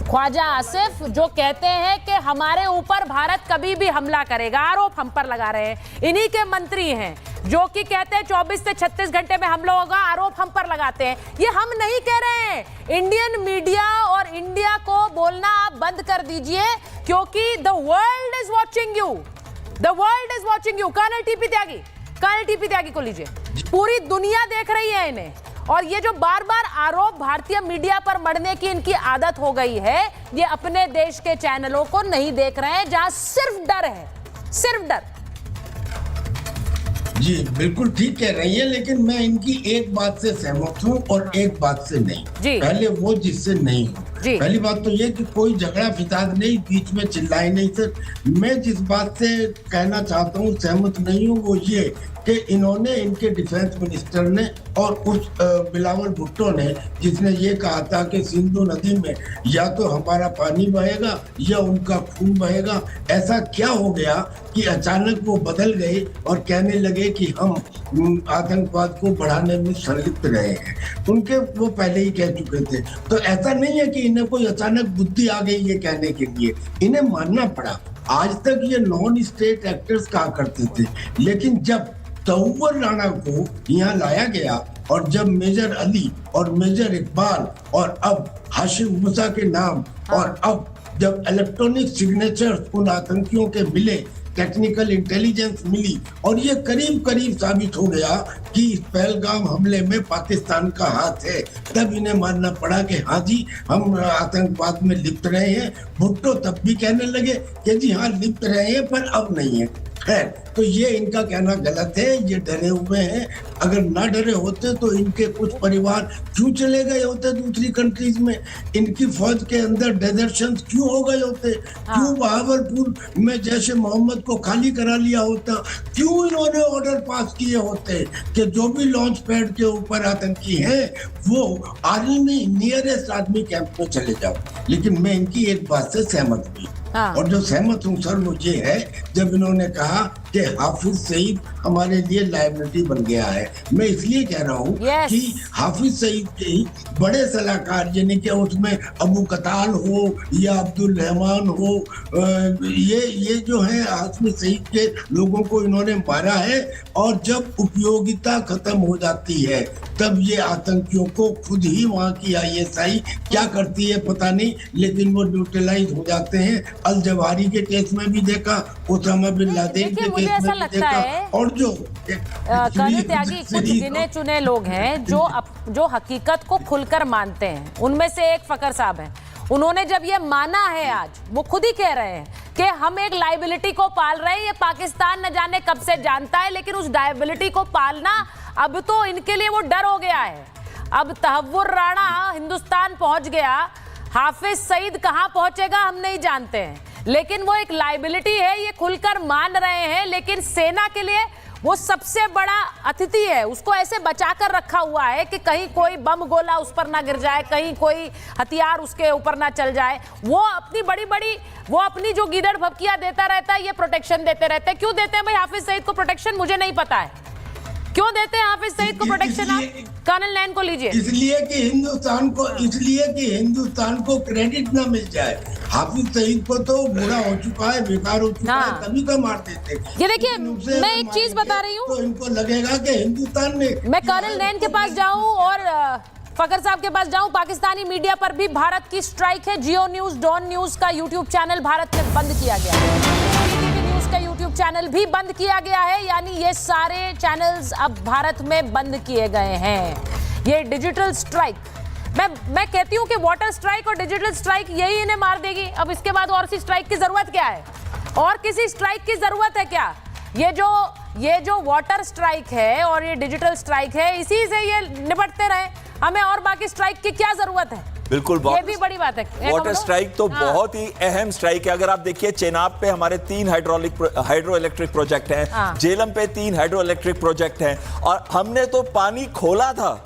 ख्वाजा आसिफ, जो कहते हैं कि हमारे ऊपर भारत कभी भी हमला करेगा, आरोप हम पर लगा रहे हैं। इन्हीं के मंत्री हैं जो कि कहते हैं 24 से 36 घंटे में हमला होगा, आरोप हम पर लगाते हैं। ये हम नहीं कह रहे हैं। इंडियन मीडिया और इंडिया को बोलना आप बंद कर दीजिए, क्योंकि the world is watching you, the world is watching you. Colonel T P Tyagi को लीजिए, पूरी दुनिया देख रही है इन्हें, और ये जो बार बार आरोप भारतीय मीडिया पर मढ़ने की इनकी आदत हो गई है, ये अपने देश के चैनलों को नहीं देख रहे हैं जहां सिर्फ डर है, सिर्फ डर। जी बिल्कुल ठीक कह रही है, लेकिन मैं इनकी एक बात से सहमत हूँ और एक बात से नहीं। पहले वो जिससे नहीं हूँ। पहली बात तो ये कि कोई झगड़ा फिसाद नहीं, बीच में चिल्लाए नहीं। सर, मैं जिस बात से कहना चाहता हूँ सहमत नहीं हूँ, वो ये कि इन्होंने, इनके डिफेंस मिनिस्टर ने और उस बिलावल भुट्टो ने, जिसने ये कहा था कि सिंधु नदी में या तो हमारा पानी बहेगा या उनका खून बहेगा, ऐसा क्या हो गया कि अचानक वो बदल गए और कहने लगे कि हम आतंकवाद को बढ़ाने में संलिप्त रहे हैं। उनके वो पहले ही कह चुके थे। तो ऐसा नहीं है कि इन्हें कोई अचानक बुद्धि आ गई ये कहने के लिए, इन्हें मानना पड़ा। आज तक ये नॉन स्टेट एक्टर्स कहा करते थे, लेकिन जब तौवर राणा को यहाँ लाया गया और जब मेजर अली और मेजर इकबाल और अब हाशिम मूसा के नाम, और अब जब इलेक्ट्रॉनिक सिग्नेचर्स उन आतंकियों के मिले, टेक्निकल इंटेलिजेंस मिली, और ये करीब करीब साबित हो गया कि इस पहलगाम हमले में पाकिस्तान का हाथ है, तब इन्हें मानना पड़ा कि हाँ जी हम आतंकवाद में लिप्त रहे हैं। भुट्टो तब भी कहने लगे कि जी हाँ लिप्त रहे हैं, पर अब नहीं है। खैर, तो ये इनका कहना गलत है, ये डरे हुए हैं। अगर ना डरे होते तो इनके कुछ परिवार क्यों चले गए होते दूसरी कंट्रीज में? इनकी फौज के अंदर डेजर्शन क्यों हो गए होते? क्यों बहावलपुर में जैसे मोहम्मद को खाली करा लिया होता? क्यों इन्होंने ऑर्डर पास किए होते कि जो भी लॉन्च पैड के ऊपर आतंकी हैं वो आर्मी में नियरेस्ट आर्मी कैंप में चले जाओ? लेकिन मैं इनकी एक बात से सहमत हुई, और जो सहमत हूँ सर वो ये है, जब इन्होंने कहा कि हाफिज सईद हमारे लिए लायबिलिटी बन गया है। मैं इसलिए कह रहा हूँ कि हाफिज सईद के ही बड़े सलाहकार, यानी कि उसमें अबू कताल हो या अब्दुल रहमान हो, ये जो है हाफिज सईद के लोगों को इन्होंने मारा है। और जब उपयोगिता खत्म हो जाती है तब ये आतंकियों को खुद ही वहाँ की ISI क्या करती है पता नहीं, लेकिन वो न्यूट्रलाइज हो जाते हैं। अल जवाहिरी के केस में भी देखा, ओसामा बिन लादेन के मुझे केस ऐसा में भी लगता देखा। है और जो करण त्यागी कुछ गिने चुने लोग हैं जो हकीकत को खुलकर मानते हैं। उनमें से एक फकर साहब हैं। उन्होंने जब ये माना है, आज वो खुद ही कह रहे हैं कि हम एक लाइबिलिटी को पाल रहे हैं। ये पाकिस्तान न जाने कब से जानता है, लेकिन उस लाइबिलिटी को पालना अब तो इनके लिए वो डर हो गया है। अब तहव्वुर राणा हिंदुस्तान पहुंच गया, हाफिज सईद कहां पहुंचेगा हम नहीं जानते हैं, लेकिन वो एक लाइबिलिटी है, ये खुलकर मान रहे हैं। लेकिन सेना के लिए वो सबसे बड़ा अतिथि है, उसको ऐसे बचाकर रखा हुआ है कि कहीं कोई बम गोला उस पर ना गिर जाए, कहीं कोई हथियार उसके ऊपर ना चल जाए। वो अपनी जो गीदड़ भपकियां देता रहता है, ये प्रोटेक्शन देते रहते हैं। क्यों देते हैं भाई हाफिज सईद को प्रोटेक्शन, मुझे नहीं पता है क्यों देते हैं हाफिज सईद को प्रोटेक्शन। आप कर्नल नैन को लीजिए। इसलिए कि हिंदुस्तान को क्रेडिट ना मिल जाए। हाफिज सईद को तो बुरा हो चुका है, बेकार हो चुका है, तभी तो मार देते। ये देखिए, मैं एक चीज बता रही हूँ, तो इनको लगेगा कि हिंदुस्तान में मैं कर्नल नैन के पास जाऊं और फकर साहब के पास जाऊं। पाकिस्तानी मीडिया पर भी भारत की स्ट्राइक है। जियो न्यूज, डॉन न्यूज का यूट्यूब चैनल भारत में बंद किया गया है। का यूट्यूब चैनल भी बंद किया गया है, यानी ये सारे चैनल्स अब भारत में बंद किए गए हैं। ये डिजिटल स्ट्राइक, मैं कहती हूं कि वाटर स्ट्राइक और डिजिटल स्ट्राइक यही इन्हें मार देगी। अब इसके बाद और सी स्ट्राइक की जरूरत क्या है? और किसी स्ट्राइक की जरूरत है क्या? ये जो वाटर स्ट्राइक है और ये डिजिटल स्ट्राइक है, इसी से ये निपटते रहे। हमें और बाकी स्ट्राइक की क्या जरूरत है? बिल्कुल, ये भी बड़ी बात है। वाटर स्ट्राइक तो बहुत ही अहम स्ट्राइक है। अगर आप देखिए, चेनाब पे हमारे 3 हाइड्रो इलेक्ट्रिक प्रोजेक्ट हैं, जेलम पे 3 हाइड्रो इलेक्ट्रिक प्रोजेक्ट हैं, और हमने तो पानी खोला था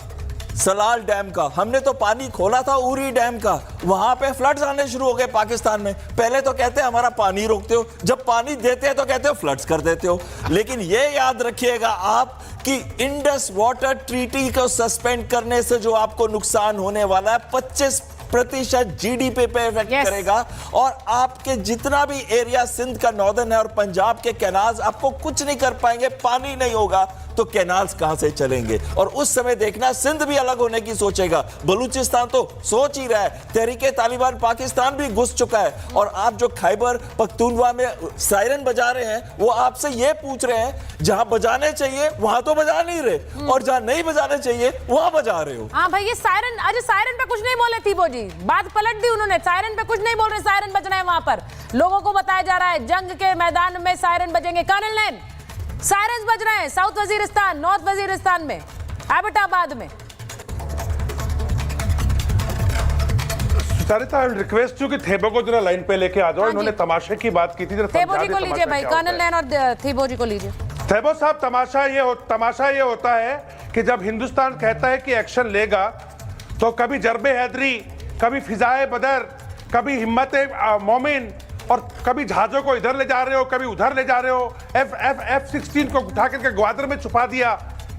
सलाल डैम का, हमने तो पानी खोला था उरी डैम का। वहां पे फ्लड्स आने शुरू हो गए पाकिस्तान में। पहले तो कहते हैं हमारा पानी रोकते हो, जब पानी देते हैं तो कहते हो फ्लड्स कर देते हो। लेकिन ये याद रखिएगा आप कि इंडस वाटर ट्रीटी को सस्पेंड करने से जो आपको नुकसान होने वाला है 25% जीडीपी पे इफेक्ट करेगा। और आपके जितना भी एरिया सिंध का नॉर्दर्न है और पंजाब के कैनाल्स आपको कुछ नहीं कर पाएंगे। पानी नहीं होगा तो कैनाल्स कहां से चलेंगे? और उस समय देखना, सिंध भी अलग होने की सोचेगा, बलूचिस्तान तो सोच ही रहा है, तहरीके तालिबान पाकिस्तान भी घुस चुका है। और आप जो खैबर पख्तूनख्वा में सायरन बजा रहे हैं, वो आपसे ये पूछ रहे हैं, जहां बजाने चाहिए वहां तो बजा नहीं रहे, और जहां नहीं बजाने चाहिए वहां बजा रहे हो। हाँ भाई, ये सायरन, अरे सायरन पे कुछ नहीं बोले थीबो जी, बात पलट दी उन्होंने। सायरन पे कुछ नहीं बोल रहे, सायरन बजना है वहां पर। लोगों को बताया जा रहा है जंग के मैदान में सायरन बजेंगे। कर्नल नैन, सायरन बज रहे हैं साउथ वजीरिस्तान, नॉर्थ वजीरिस्तान में, एबटाबाद में। सुचारिता, रिक्वेस्ट यू कि थेबो को जरा लाइन पे लेके आ जाओ। इन्होंने तमाशे की बात की थी, जरा थेबो जी को लीजिए भाई, कर्नल नैन और थेबो जी को लीजिए। थेबो साहब, तमाशा ये होता है कि जब हिंदुस्तान कहता है कि एक्शन लेगा, तो कभी जरबे हैदरी, कभी फिजाए बदर, कभी हिम्मत मोमिन, और कभी जहाजों को इधर ले जा रहे हो, कभी उधर ले जा रहे हो। F-16 को उठा करके ग्वादर में छुपा दिया,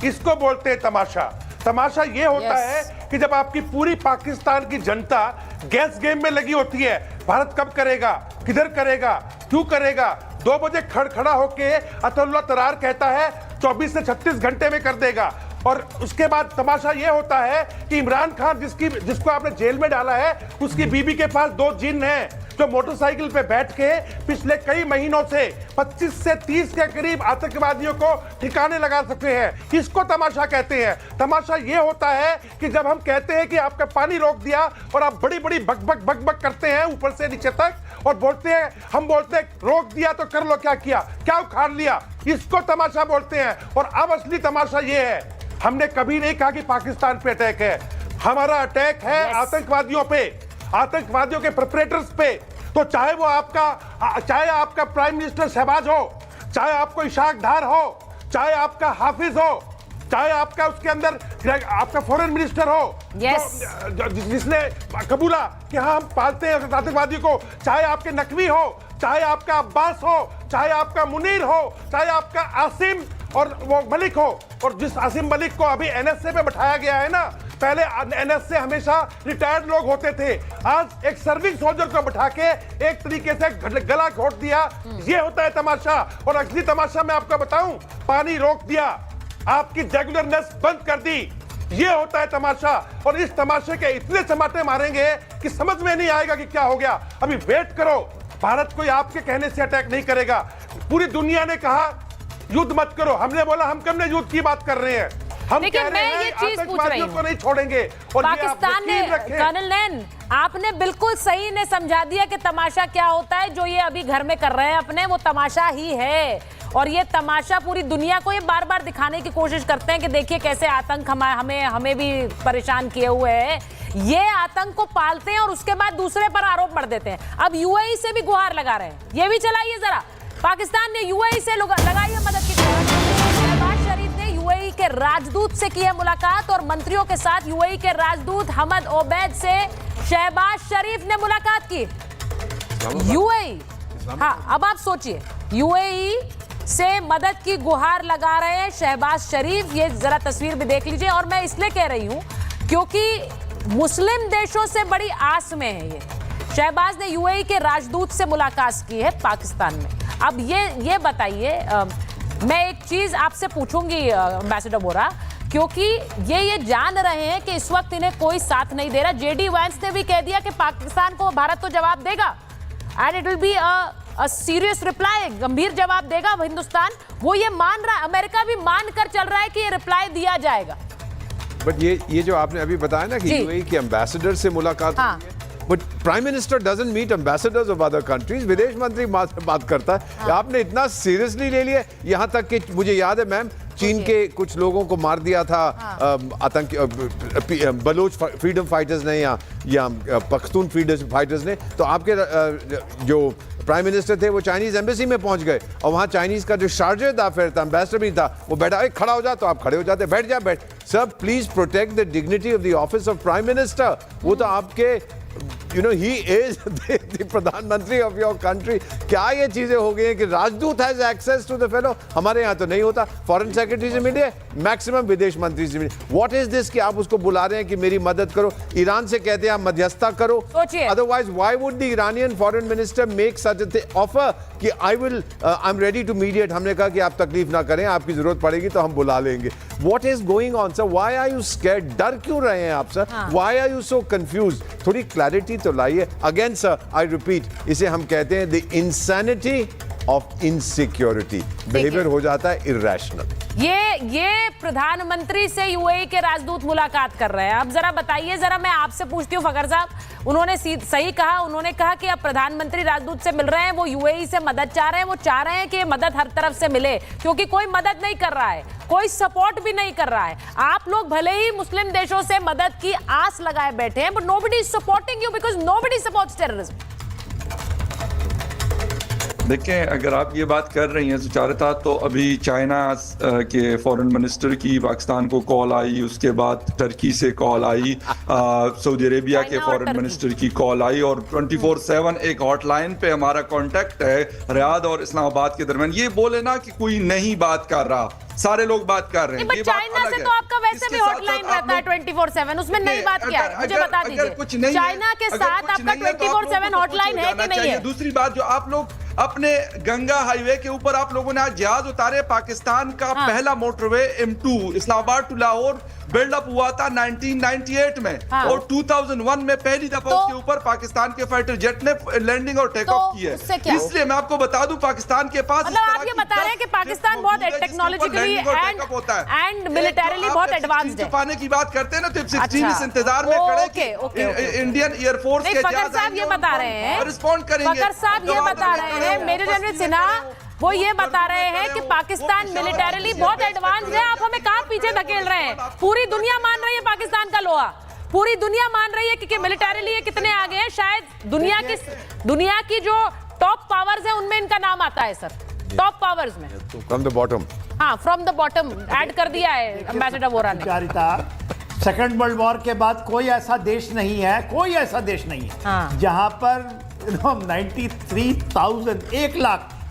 इसको बोलते हैं तमाशा। तमाशा ये होता है कि जब आपकी पूरी पाकिस्तान की जनता गैस गेम में लगी होती है, भारत कब करेगा, किधर करेगा, क्यों करेगा। 2 बजे खड़ा होके अतुल्ला तरार कहता है 24 से 36 घंटे में कर देगा। और उसके बाद तमाशा यह होता है कि इमरान खान, जिसको आपने जेल में डाला है, उसकी बीबी के पास 2 जिन हैं जो मोटरसाइकिल पे बैठ के पिछले कई महीनों से 25 से 30 के करीब आतंकवादियों को ठिकाने लगा सकते हैं। इसको तमाशा कहते हैं। तमाशा यह होता है कि जब हम कहते हैं कि आपका पानी रोक दिया और आप बड़ी बड़ी बक करते हैं ऊपर से नीचे तक, और हम बोलते हैं रोक दिया तो कर लो, क्या किया, क्या उखाड़ लिया, इसको तमाशा बोलते हैं। और अब असली तमाशा यह है, हमने कभी नहीं कहा कि पाकिस्तान पे अटैक है, हमारा अटैक है आतंकवादियों पे, आतंकवादियों के प्रिपरेटर्स पे। तो चाहे आपका प्राइम मिनिस्टर शहबाज हो, चाहे आपको इशाक डार हो, चाहे आपका हाफिज हो, चाहे आपका उसके अंदर आपका फॉरेन मिनिस्टर हो, जिसने कबूला कि हाँ हम पालते हैं आतंकवादियों को, चाहे आपके नकवी हो, चाहे आपका अब्बास हो, चाहे आपका मुनीर हो, चाहे आपका आसिम और वो मलिक हो। और जिस आसिम मलिक को अभी एनएसए पे बैठाया गया है ना, पहले एनएसए हमेशा रिटायर्ड लोग होते थे, आज एक सर्विंग सोल्जर को बैठा के एक तरीके से गला घोट दिया। ये होता है तमाशा। और असली तमाशा मैं आपको बताऊं, पानी रोक दिया, आपकी रेगुलरनेस बंद कर दी, ये होता है तमाशा। और इस तमाशे के इतने चमाटे मारेंगे कि समझ में नहीं आएगा कि क्या हो गया। अभी वेट करो, भारत कोई आपके कहने से अटैक नहीं करेगा। पूरी दुनिया ने कहा युद्ध मत करो, हमने बोला हम कब ने युद्ध की बात कर रहे हैं, हम कह रहे हैं आतंकवादियों को नहीं छोड़ेंगे। और पाकिस्तान ने, कर्नल नैन आपने बिल्कुल सही ने समझा दिया कि तमाशा क्या होता है। जो ये अभी घर में कर रहे हैं अपने, वो तमाशा ही है। और ये तमाशा पूरी दुनिया को ये बार बार दिखाने की कोशिश करते हैं कि देखिए कैसे आतंक हमें भी परेशान किए हुए है। ये आतंक को पालते हैं और उसके बाद दूसरे पर आरोप मढ़ देते हैं। अब यूएई से भी गुहार लगा रहे हैं, ये भी चलाइए जरा। पाकिस्तान ने यूएई से लगाई है मदद की गुहार। शहबाज शरीफ ने यूएई के राजदूत से की है मुलाकात और मंत्रियों के साथ यूएई के राजदूत हमद ओबैद से शहबाज शरीफ ने मुलाकात की। यूएई, हाँ अब आप सोचिए, यूएई से मदद की गुहार लगा रहे हैं शहबाज शरीफ। ये जरा तस्वीर भी देख लीजिए। और मैं इसलिए कह रही हूं क्योंकि मुस्लिम देशों से बड़ी आस में है ये। शहबाज ने यूएई के राजदूत से मुलाकात की है पाकिस्तान में। अब ये बताइए, मैं एक चीज आपसे पूछूंगी एम्बेसडर बोरा, क्योंकि ये जान रहे हैं कि इस वक्त इन्हें कोई साथ नहीं दे रहा। जेडी वैंस ने भी कह दिया कि पाकिस्तान को भारत तो जवाब देगा and it will be a serious reply, गंभीर जवाब देगा हिंदुस्तान। वो ये मान रहा है, अमेरिका भी मान कर चल रहा है कि ये रिप्लाई दिया जाएगा। बट ये जो आपने अभी बताया ना कि यूएई के एम्बेसडर से मुलाकात हुई है, but prime minister doesn't meet ambassadors of other countries. विदेश मंत्री बात करता है। आपने इतना सीरियसली ले लिया, यहाँ तक कि मुझे याद है मैम, चीन के कुछ लोगों को मार दिया था आतंकी बलोच फ्रीडम फाइटर्स ने या पख्तून फ्रीडम फाइटर्स ने। तो आपके जो प्राइम मिनिस्टर थे वो चाइनीज एम्बेसी में पहुंच गए और वहां चाइनीज का जो शारजे दाफिर था, एम्बेसडर भी था, वो बैठा, खड़ा हो जा, तो आप खड़े हो जाते, बैठ जा। Sir please protect the dignity of the office of prime minister. वो तो आपके he is the प्रधानमंत्री ऑफ योर कंट्री। क्या ये चीजें हो गई हैं कि राजदूत has access to the fellow? हमारे यहाँ तो नहीं होता। फॉरेन सेक्रेटरी से मिले, मैक्सिमम विदेश मंत्री से मिले। व्हाट इज दिस कि आप उसको बुला रहे हैं कि मेरी मदद करो? ईरान से कहते हैं आप मध्यस्थता करो। Otherwise why would the Iranian foreign minister make such a offer कि I am ready to mediate? हमने कहा कि आप तकलीफ ना करें, आपकी जरूरत पड़ेगी तो हम बुला लेंगे। What is going on sir? Why are you scared? डर क्यों रहे हैं आप sir? Why are you so confuse? थोड़ी क्लैरिटी तो लाइए। अगेन सर आई रिपीट, इसे हम कहते हैं the insanity of insecurity. Behaviour हो जाता है इरैशनल। ये प्रधानमंत्री से यूएई के राजदूत मुलाकात कर रहे हैं। अब जरा बताइए, जरा मैं आपसे पूछती हूँ फखर साहब, उन्होंने सही कहा, उन्होंने कहा कि अब प्रधानमंत्री राजदूत से मिल रहे हैं, वो यूएई से मदद चाह रहे हैं, वो चाह रहे हैं कि मदद हर तरफ से मिले, क्योंकि कोई मदद नहीं कर रहा है, कोई सपोर्ट भी नहीं कर रहा है। आप लोग भले ही मुस्लिम देशों से मदद की आस लगाए बैठे हैं, but nobody is supporting you because nobody supports terrorism. देखें, अगर आप ये बात कर रही हैं सुचारिता, तो अभी चाइना के फॉरेन मिनिस्टर की पाकिस्तान को कॉल आई, उसके बाद टर्की से कॉल आई, सऊदी अरेबिया के फॉरेन मिनिस्टर की कॉल आई, और 24/7 एक हॉटलाइन पे हमारा कांटेक्ट है रियाद और इस्लामाबाद के दरमियान। ये बोले ना कि कोई नहीं बात कर रहा, सारे लोग बात कर रहे हैं। चाइना से तो आपका वैसे भी हॉटलाइन रहता है 24/7, उसमें नई बात क्या है मुझे बता दीजिए। चाइना के साथ आपका 24/7 हॉटलाइन है कि नहीं है? दूसरी बात, जो आप लोग अपने गंगा हाईवे के ऊपर आप लोगों ने आज जहाज उतारे, पाकिस्तान का पहला motorway M2 Islamabad to Lahore build up हुआ था 1998 में, और 2001 में पहली दफा उसके ऊपर पाकिस्तान के फाइटर जेट ने लैंडिंग और टेक ऑफ की है। इसलिए मैं आपको बता दूं, पाकिस्तान के पास आप ये बता रहे हैं कि पाकिस्तान बहुत टेक्नोलॉजिकली एंड मिलिटरीली बहुत एडवांस्ड है। छुपाने की बात करते हैं ना, तो F-16 इंतजार में खड़े इंडियन एयरफोर्स के फखर साहब ये बता रहे हैं, रिस्पॉन्ड करेंगे। फखर साहब ये बता रहे हैं, मेजर जनरल सिन्हा वो ये बता रहे हैं कि पाकिस्तान मिलिटरीली बहुत एडवांस्ड है। आप हमें कहां पीछे धकेल रहे हैं? पूरी दुनिया मान रही है पाकिस्तान का लोहा, पूरी दुनिया मान रही है कि मिलिटरीली ये कितने आगे हैं। शायद दुनिया की जो टॉप पावर्स है उनमें इनका नाम आता है सर, टॉप पावर्स में। फ्रॉम द बॉटम, हाँ फ्रॉम द बॉटम ऐड कर दिया है एम्बेसडर वोरा ने। सेकेंड वर्ल्ड वॉर के बाद कोई ऐसा देश नहीं है, कोई ऐसा देश नहीं है जहां पर 93,000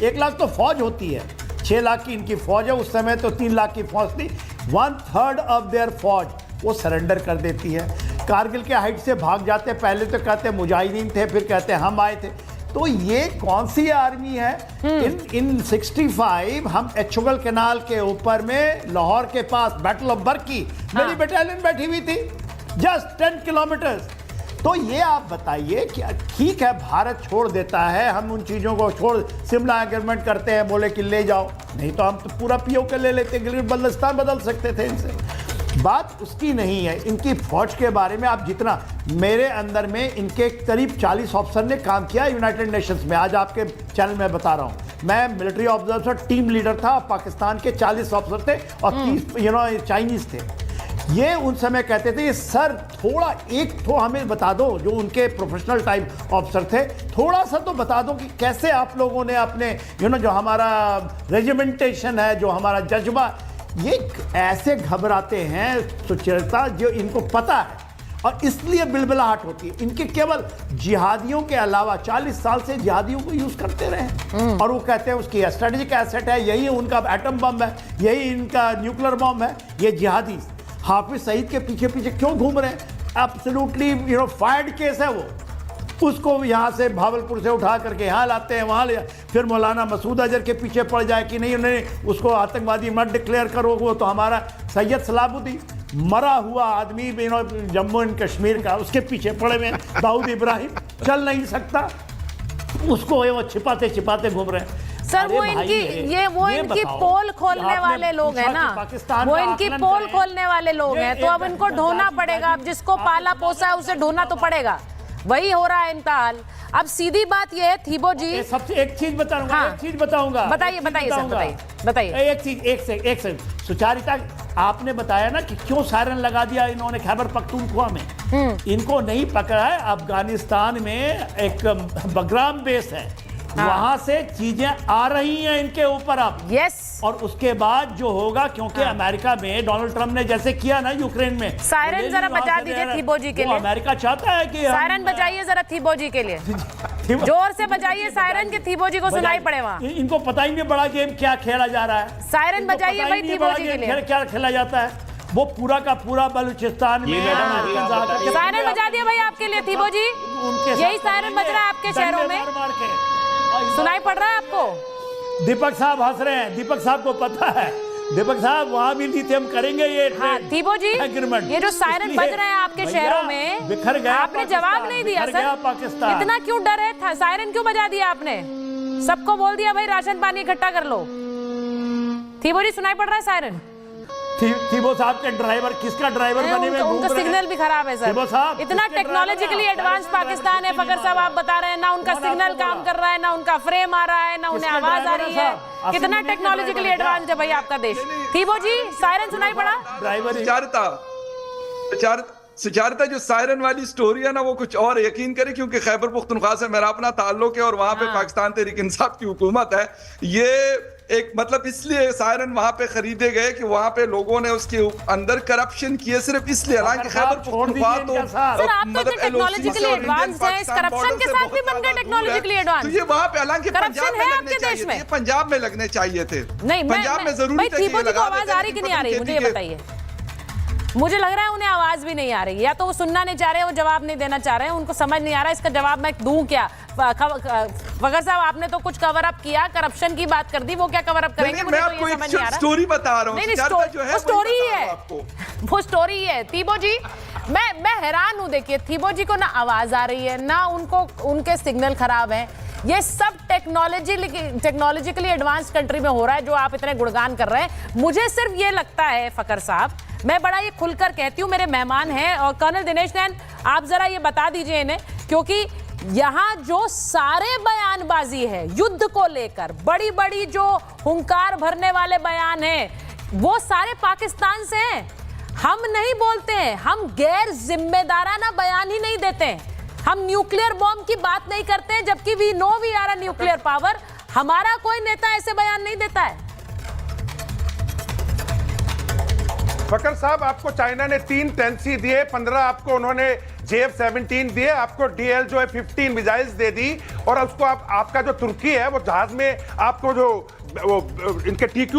1 लाख तो फौज होती है, 6 लाख की इनकी फौज है। उस समय तो 3 लाख की फौज थी। 1/3 ऑफ देयर फौज वो सरेंडर कर देती है। कारगिल के हाइट से भाग जाते, पहले तो कहते मुजाहिदीन थे, फिर कहते हम आए थे। तो ये कौन सी आर्मी है? इन 65 हम एचुगल कैनाल के ऊपर में लाहौर के पास बैटल ऑफ बर्की मेरी बटालियन बैठी हुई थी, जस्ट 10 किलोमीटर्स। तो ये आप बताइए कि ठीक है भारत छोड़ देता है, हम उन चीज़ों को छोड़ शिमला एग्रीमेंट करते हैं, बोले कि ले जाओ, नहीं तो हम तो पूरा पीओके ले लेते, बल्लिस्तान बदल सकते थे इनसे। बात उसकी नहीं है। इनकी फौज के बारे में आप जितना, मेरे अंदर में इनके करीब 40 ऑफिसर ने काम किया यूनाइटेड नेशंस में। आज आपके चैनल में बता रहा हूँ, मैं मिलिट्री ऑब्जर्वर टीम लीडर था, पाकिस्तान के 40 ऑफिसर थे और 30 चाइनीज थे। ये उन समय कहते थे सर थोड़ा एक तो हमें बता दो, जो उनके प्रोफेशनल टाइप ऑफिसर थे, थोड़ा सा तो बता दो कि कैसे आप लोगों ने अपने जो हमारा रेजिमेंटेशन है, जो हमारा जज्बा, ये ऐसे घबराते हैं सुचरिता, जो इनको पता है और इसलिए बिलबिलाहट होती है। इनके केवल जिहादियों के अलावा 40 साल से जिहादियों को यूज करते रहे और वो कहते हैं उसकी स्ट्रेटेजिक एसेट है, यही उनका एटम बम है, यही इनका न्यूक्लियर बम है। ये जिहादी हाफिज सईद के पीछे पीछे क्यों घूम रहे हैं? एब्सोल्युटली फायर्ड केस है वो, उसको यहाँ से भावलपुर से उठा करके यहाँ लाते हैं, वहाँ ले, फिर मौलाना मसूद अजहर के पीछे पड़ जाए कि नहीं उन्हें उसको आतंकवादी मत डिक्लेयर करो, वो तो हमारा सैयद सलाबुद्दीन मरा हुआ आदमी जम्मू एंड कश्मीर का, उसके पीछे पड़े हुए दाऊद इब्राहिम, चल नहीं सकता, उसको वो छिपाते छिपाते घूम रहे हैं। सर वो इनकी इनकी पोल खोलने वाले लोग हैं ना, वो इनकी पोल खोलने वाले लोग हैं, तो अब इनको ढोना पड़ेगा। अब जिसको पाला पोसा है उसे ढोना तो पड़ेगा, वही हो रहा है इनका हाल। अब सीधी बात ये है थीबो जी, सबसे एक चीज बताऊंगा, हाँ, एक चीज बताऊंगा, बताइए बताइए सर, बताइए बताइए एक चीज, एक सेकंड सुचारिता, आपने बताया ना कि क्यों सायरन लगा दिया इन्होंने खैबर पख्तूनख्वा में। इनको नहीं पकड़ा है, अफगानिस्तान में एक बगराम बेस है, हाँ। वहां से चीजें आ रही हैं इनके ऊपर अब। यस। और उसके बाद जो होगा, क्योंकि अमेरिका में डोनाल्ड ट्रंप ने जैसे किया ना यूक्रेन में, सायरन जरा बजा दीजिए थीबो जी के लिए। अमेरिका चाहता है कि सायरन बजाइए जरा थीबो जी के लिए, जोर से बजाइए सायरन के थीबो जी को सुनाई पड़े वहाँ। इनको पता ही नहीं बड़ा गेम क्या खेला जा रहा है। सायरन बजाइए भाई थीबो जी के लिए, क्या खेला जाता है, वो पूरा का पूरा बलूचिस्तान में सायरन बजा दिया भाई आपके लिए थीबो जी, यही सायरन बज रहा है आपके शहरों में, सुनाई पड़ रहा है आपको? दीपक साहब हंस रहे हैं, दीपक साहब को पता है, दीपक साहब वहाँ भी लिथियम करेंगे ये। हाँ, थीबो जी ये जो सायरन बज रहे हैं आपके शहरों में, बिखर गया, आपने जवाब नहीं दिया सर, पाकिस्तान इतना क्यों डर है? सायरन क्यों बजा दिया आपने? सबको बोल दिया भाई राशन पानी इकट्ठा कर लो। थीबो जी सुनाई पड़ रहा है सायरन? थीबो साहब के ड्राइवर, किसका ड्राइवर बने हुए उनका सिग्नल भी खराब है सर, इतना टेक्नोलॉजिकली एडवांस पाकिस्तान है। फकर साहब आप बता रहे हैं ना उनका सिग्नल काम कर रहा है, ना उनका फ्रेम आ रहा है, ना उन्हें आवाज आ रही है, कितना टेक्नोलॉजिकली एडवांस है भाई आपका देश। थीबो जी सायरन सुनाई पड़ा? सुचारिता जो सायरन वाली स्टोरी है ना, वो कुछ और यकीन करे, क्योंकि खैबर पुख्तनख्वा से मेरा अपना ताल्लुक है और वहां पे पाकिस्तान तहरीक इंसाफ की हुकूमत है। ये एक मतलब इसलिए सायरन वहां पे खरीदे गए कि वहां पे लोगों ने उसके अंदर करप्शन किए, सिर्फ इसलिए। हालांकि खैबर पुख्तनख्वा तो मतलब टेक्नोलॉजिकली एडवांस है, इस करप्शन के साथ भी बन गए टेक्नोलॉजिकली एडवांस। तो ये वहां पे, हालांकि करप्शन है आपके देश में, पंजाब में लगने चाहिए थे। नहीं, पंजाब में जरूरी थी को आवाज आ रही कि नहीं आ रही, मुझे ये बताइए। मुझे लग रहा है उन्हें आवाज भी नहीं आ रही, या तो वो सुनना नहीं चाह रहे, वो जवाब नहीं देना चाह रहे हैं, उनको समझ नहीं आ रहा इसका जवाब मैं दूं क्या। फकर साहब आपने तो कुछ कवर अप किया, करप्शन की बात कर दी, वो क्या कवर अप करेंगे? मुझे तो ये समझ नहीं आ रहा। स्टोरी बता रहा हूं, नहीं वो स्टोरी ही है, वो स्टोरी ही है। थीबो जी मैं हैरान हूं, देखिए थीबो जी को ना आवाज आ रही है, ना उनको उनके सिग्नल खराब है। ये सब टेक्नोलॉजिकली एडवांस कंट्री में हो रहा है जो आप इतने गुणगान कर रहे हैं। मुझे सिर्फ ये लगता है फकर साहब, मैं बड़ा ये खुलकर कहती हूँ, मेरे मेहमान हैं और कर्नल दिनेश नैन, आप जरा ये बता दीजिए इन्हें, क्योंकि यहाँ जो सारे बयानबाजी है युद्ध को लेकर, बड़ी बड़ी जो हुंकार भरने वाले बयान हैं, वो सारे पाकिस्तान से हैं। हम नहीं बोलते हैं, हम गैर जिम्मेदाराना बयान ही नहीं देते हैं, हम न्यूक्लियर बॉम्ब की बात नहीं करते हैं, जबकि we know we are a nuclear power. हमारा कोई नेता ऐसे बयान नहीं देता है। फकर साहब आपको चाइना ने 3 10C दिए, 15 आपको उन्होंने JF-17 दिए, आपको DL जो है 15 मिसाइल्स दे दी, और उसको आपका जो तुर्की है वो जहाज में आपको जो वो इनके TQ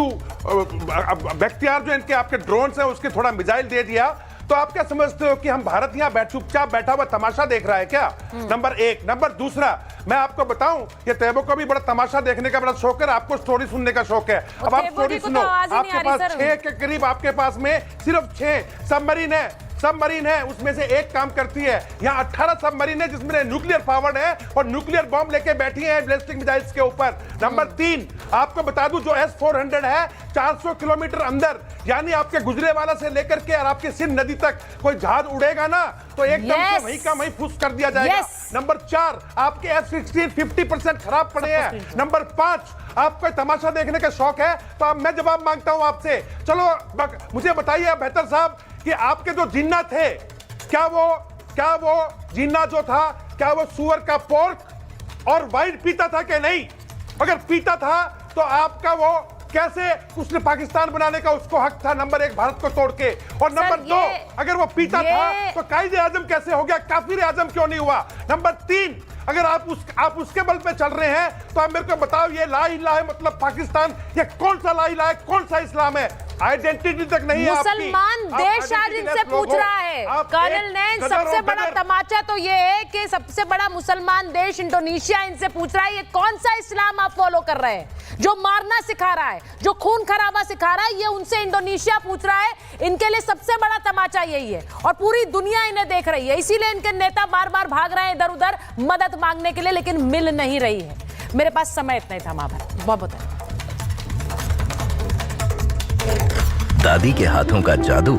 बख्तियार जो इनके आपके ड्रोन्स हैं उसके थोड़ा मिसाइल दे दिया। तो आप क्या समझते हो कि हम भारत यहाँ चुपचाप बैठा हुआ तमाशा देख रहा है क्या? नंबर 1। नंबर दूसरा, मैं आपको बताऊं, ये तैयबो को भी बड़ा तमाशा देखने का बड़ा शौक है, आपको स्टोरी सुनने का शौक है। अब आप स्टोरी सुनो, आपके पास 6 के करीब आपके पास में सिर्फ 6 सबमरीन है, सबमरीन है उसमें से एक काम करती है। यहाँ 18 सबमरीन है जिसमें न्यूक्लियर पावर्ड है और न्यूक्लियर बॉम्ब लेके बैठी है बैलिस्टिक मिसाइल्स के ऊपर। नंबर 3 आपको बता दूं जो S-400 है 400 किलोमीटर अंदर, यानी आपके गुजरेवाला से लेकर के और आपके सिंध नदी तक कोई जहाज उड़ेगा ना तो एकदम से वहीं का वहीं फुस कर दिया जाएगा। नंबर 4 आपके F-16 50% खराब पड़े हैं। नंबर 5 आपको तमाशा देखने का शौक है तो अब मैं जवाब मांगता हूं आपसे। चलो मुझे बताइए बेहतर साहब कि आपके जो जिन्ना थे क्या वो जिन्ना जो था क्या वो सुअर का पोर्क और वाइन पीता था कि नहीं? अगर पीता था तो आपका वो कैसे उसने पाकिस्तान बनाने का उसको हक था नंबर 1 भारत को तोड़ के। और नंबर 2 अगर वो पीता था तो कायदे आजम कैसे हो गया, काफिर आजम क्यों नहीं हुआ? नंबर 3 अगर आप उसके बल पे चल रहे हैं तो आप मेरे को बताओ ये ला इलाहा है मतलब पाकिस्तान, ये कौन सा ला इलाहा है, कौन सा इस्लाम है? आइडेंटिटी तक नहीं है। मुसलमान देश आज इनसे पूछ रहा है कर्नल नैन, सबसे बड़ा तमाचा तो ये है कि सबसे बड़ा मुसलमान देश इंडोनेशिया इनसे पूछ रहा है ये कौन सा इस्लाम आप फॉलो कर रहे हैं, जो मारना सिखा रहा है, जो खून खराबा सिखा रहा है, ये उनसे इंडोनेशिया पूछ रहा है। इनके लिए सबसे बड़ा तमाचा यही है और पूरी दुनिया इन्हें देख रही है, इसीलिए इनके नेता बार बार भाग रहे हैं इधर उधर मदद मांगने के लिए, लेकिन मिल नहीं रही है। मेरे पास समय इतना ही था महाभारत, बहुत बहुत दादी के हाथों का जादू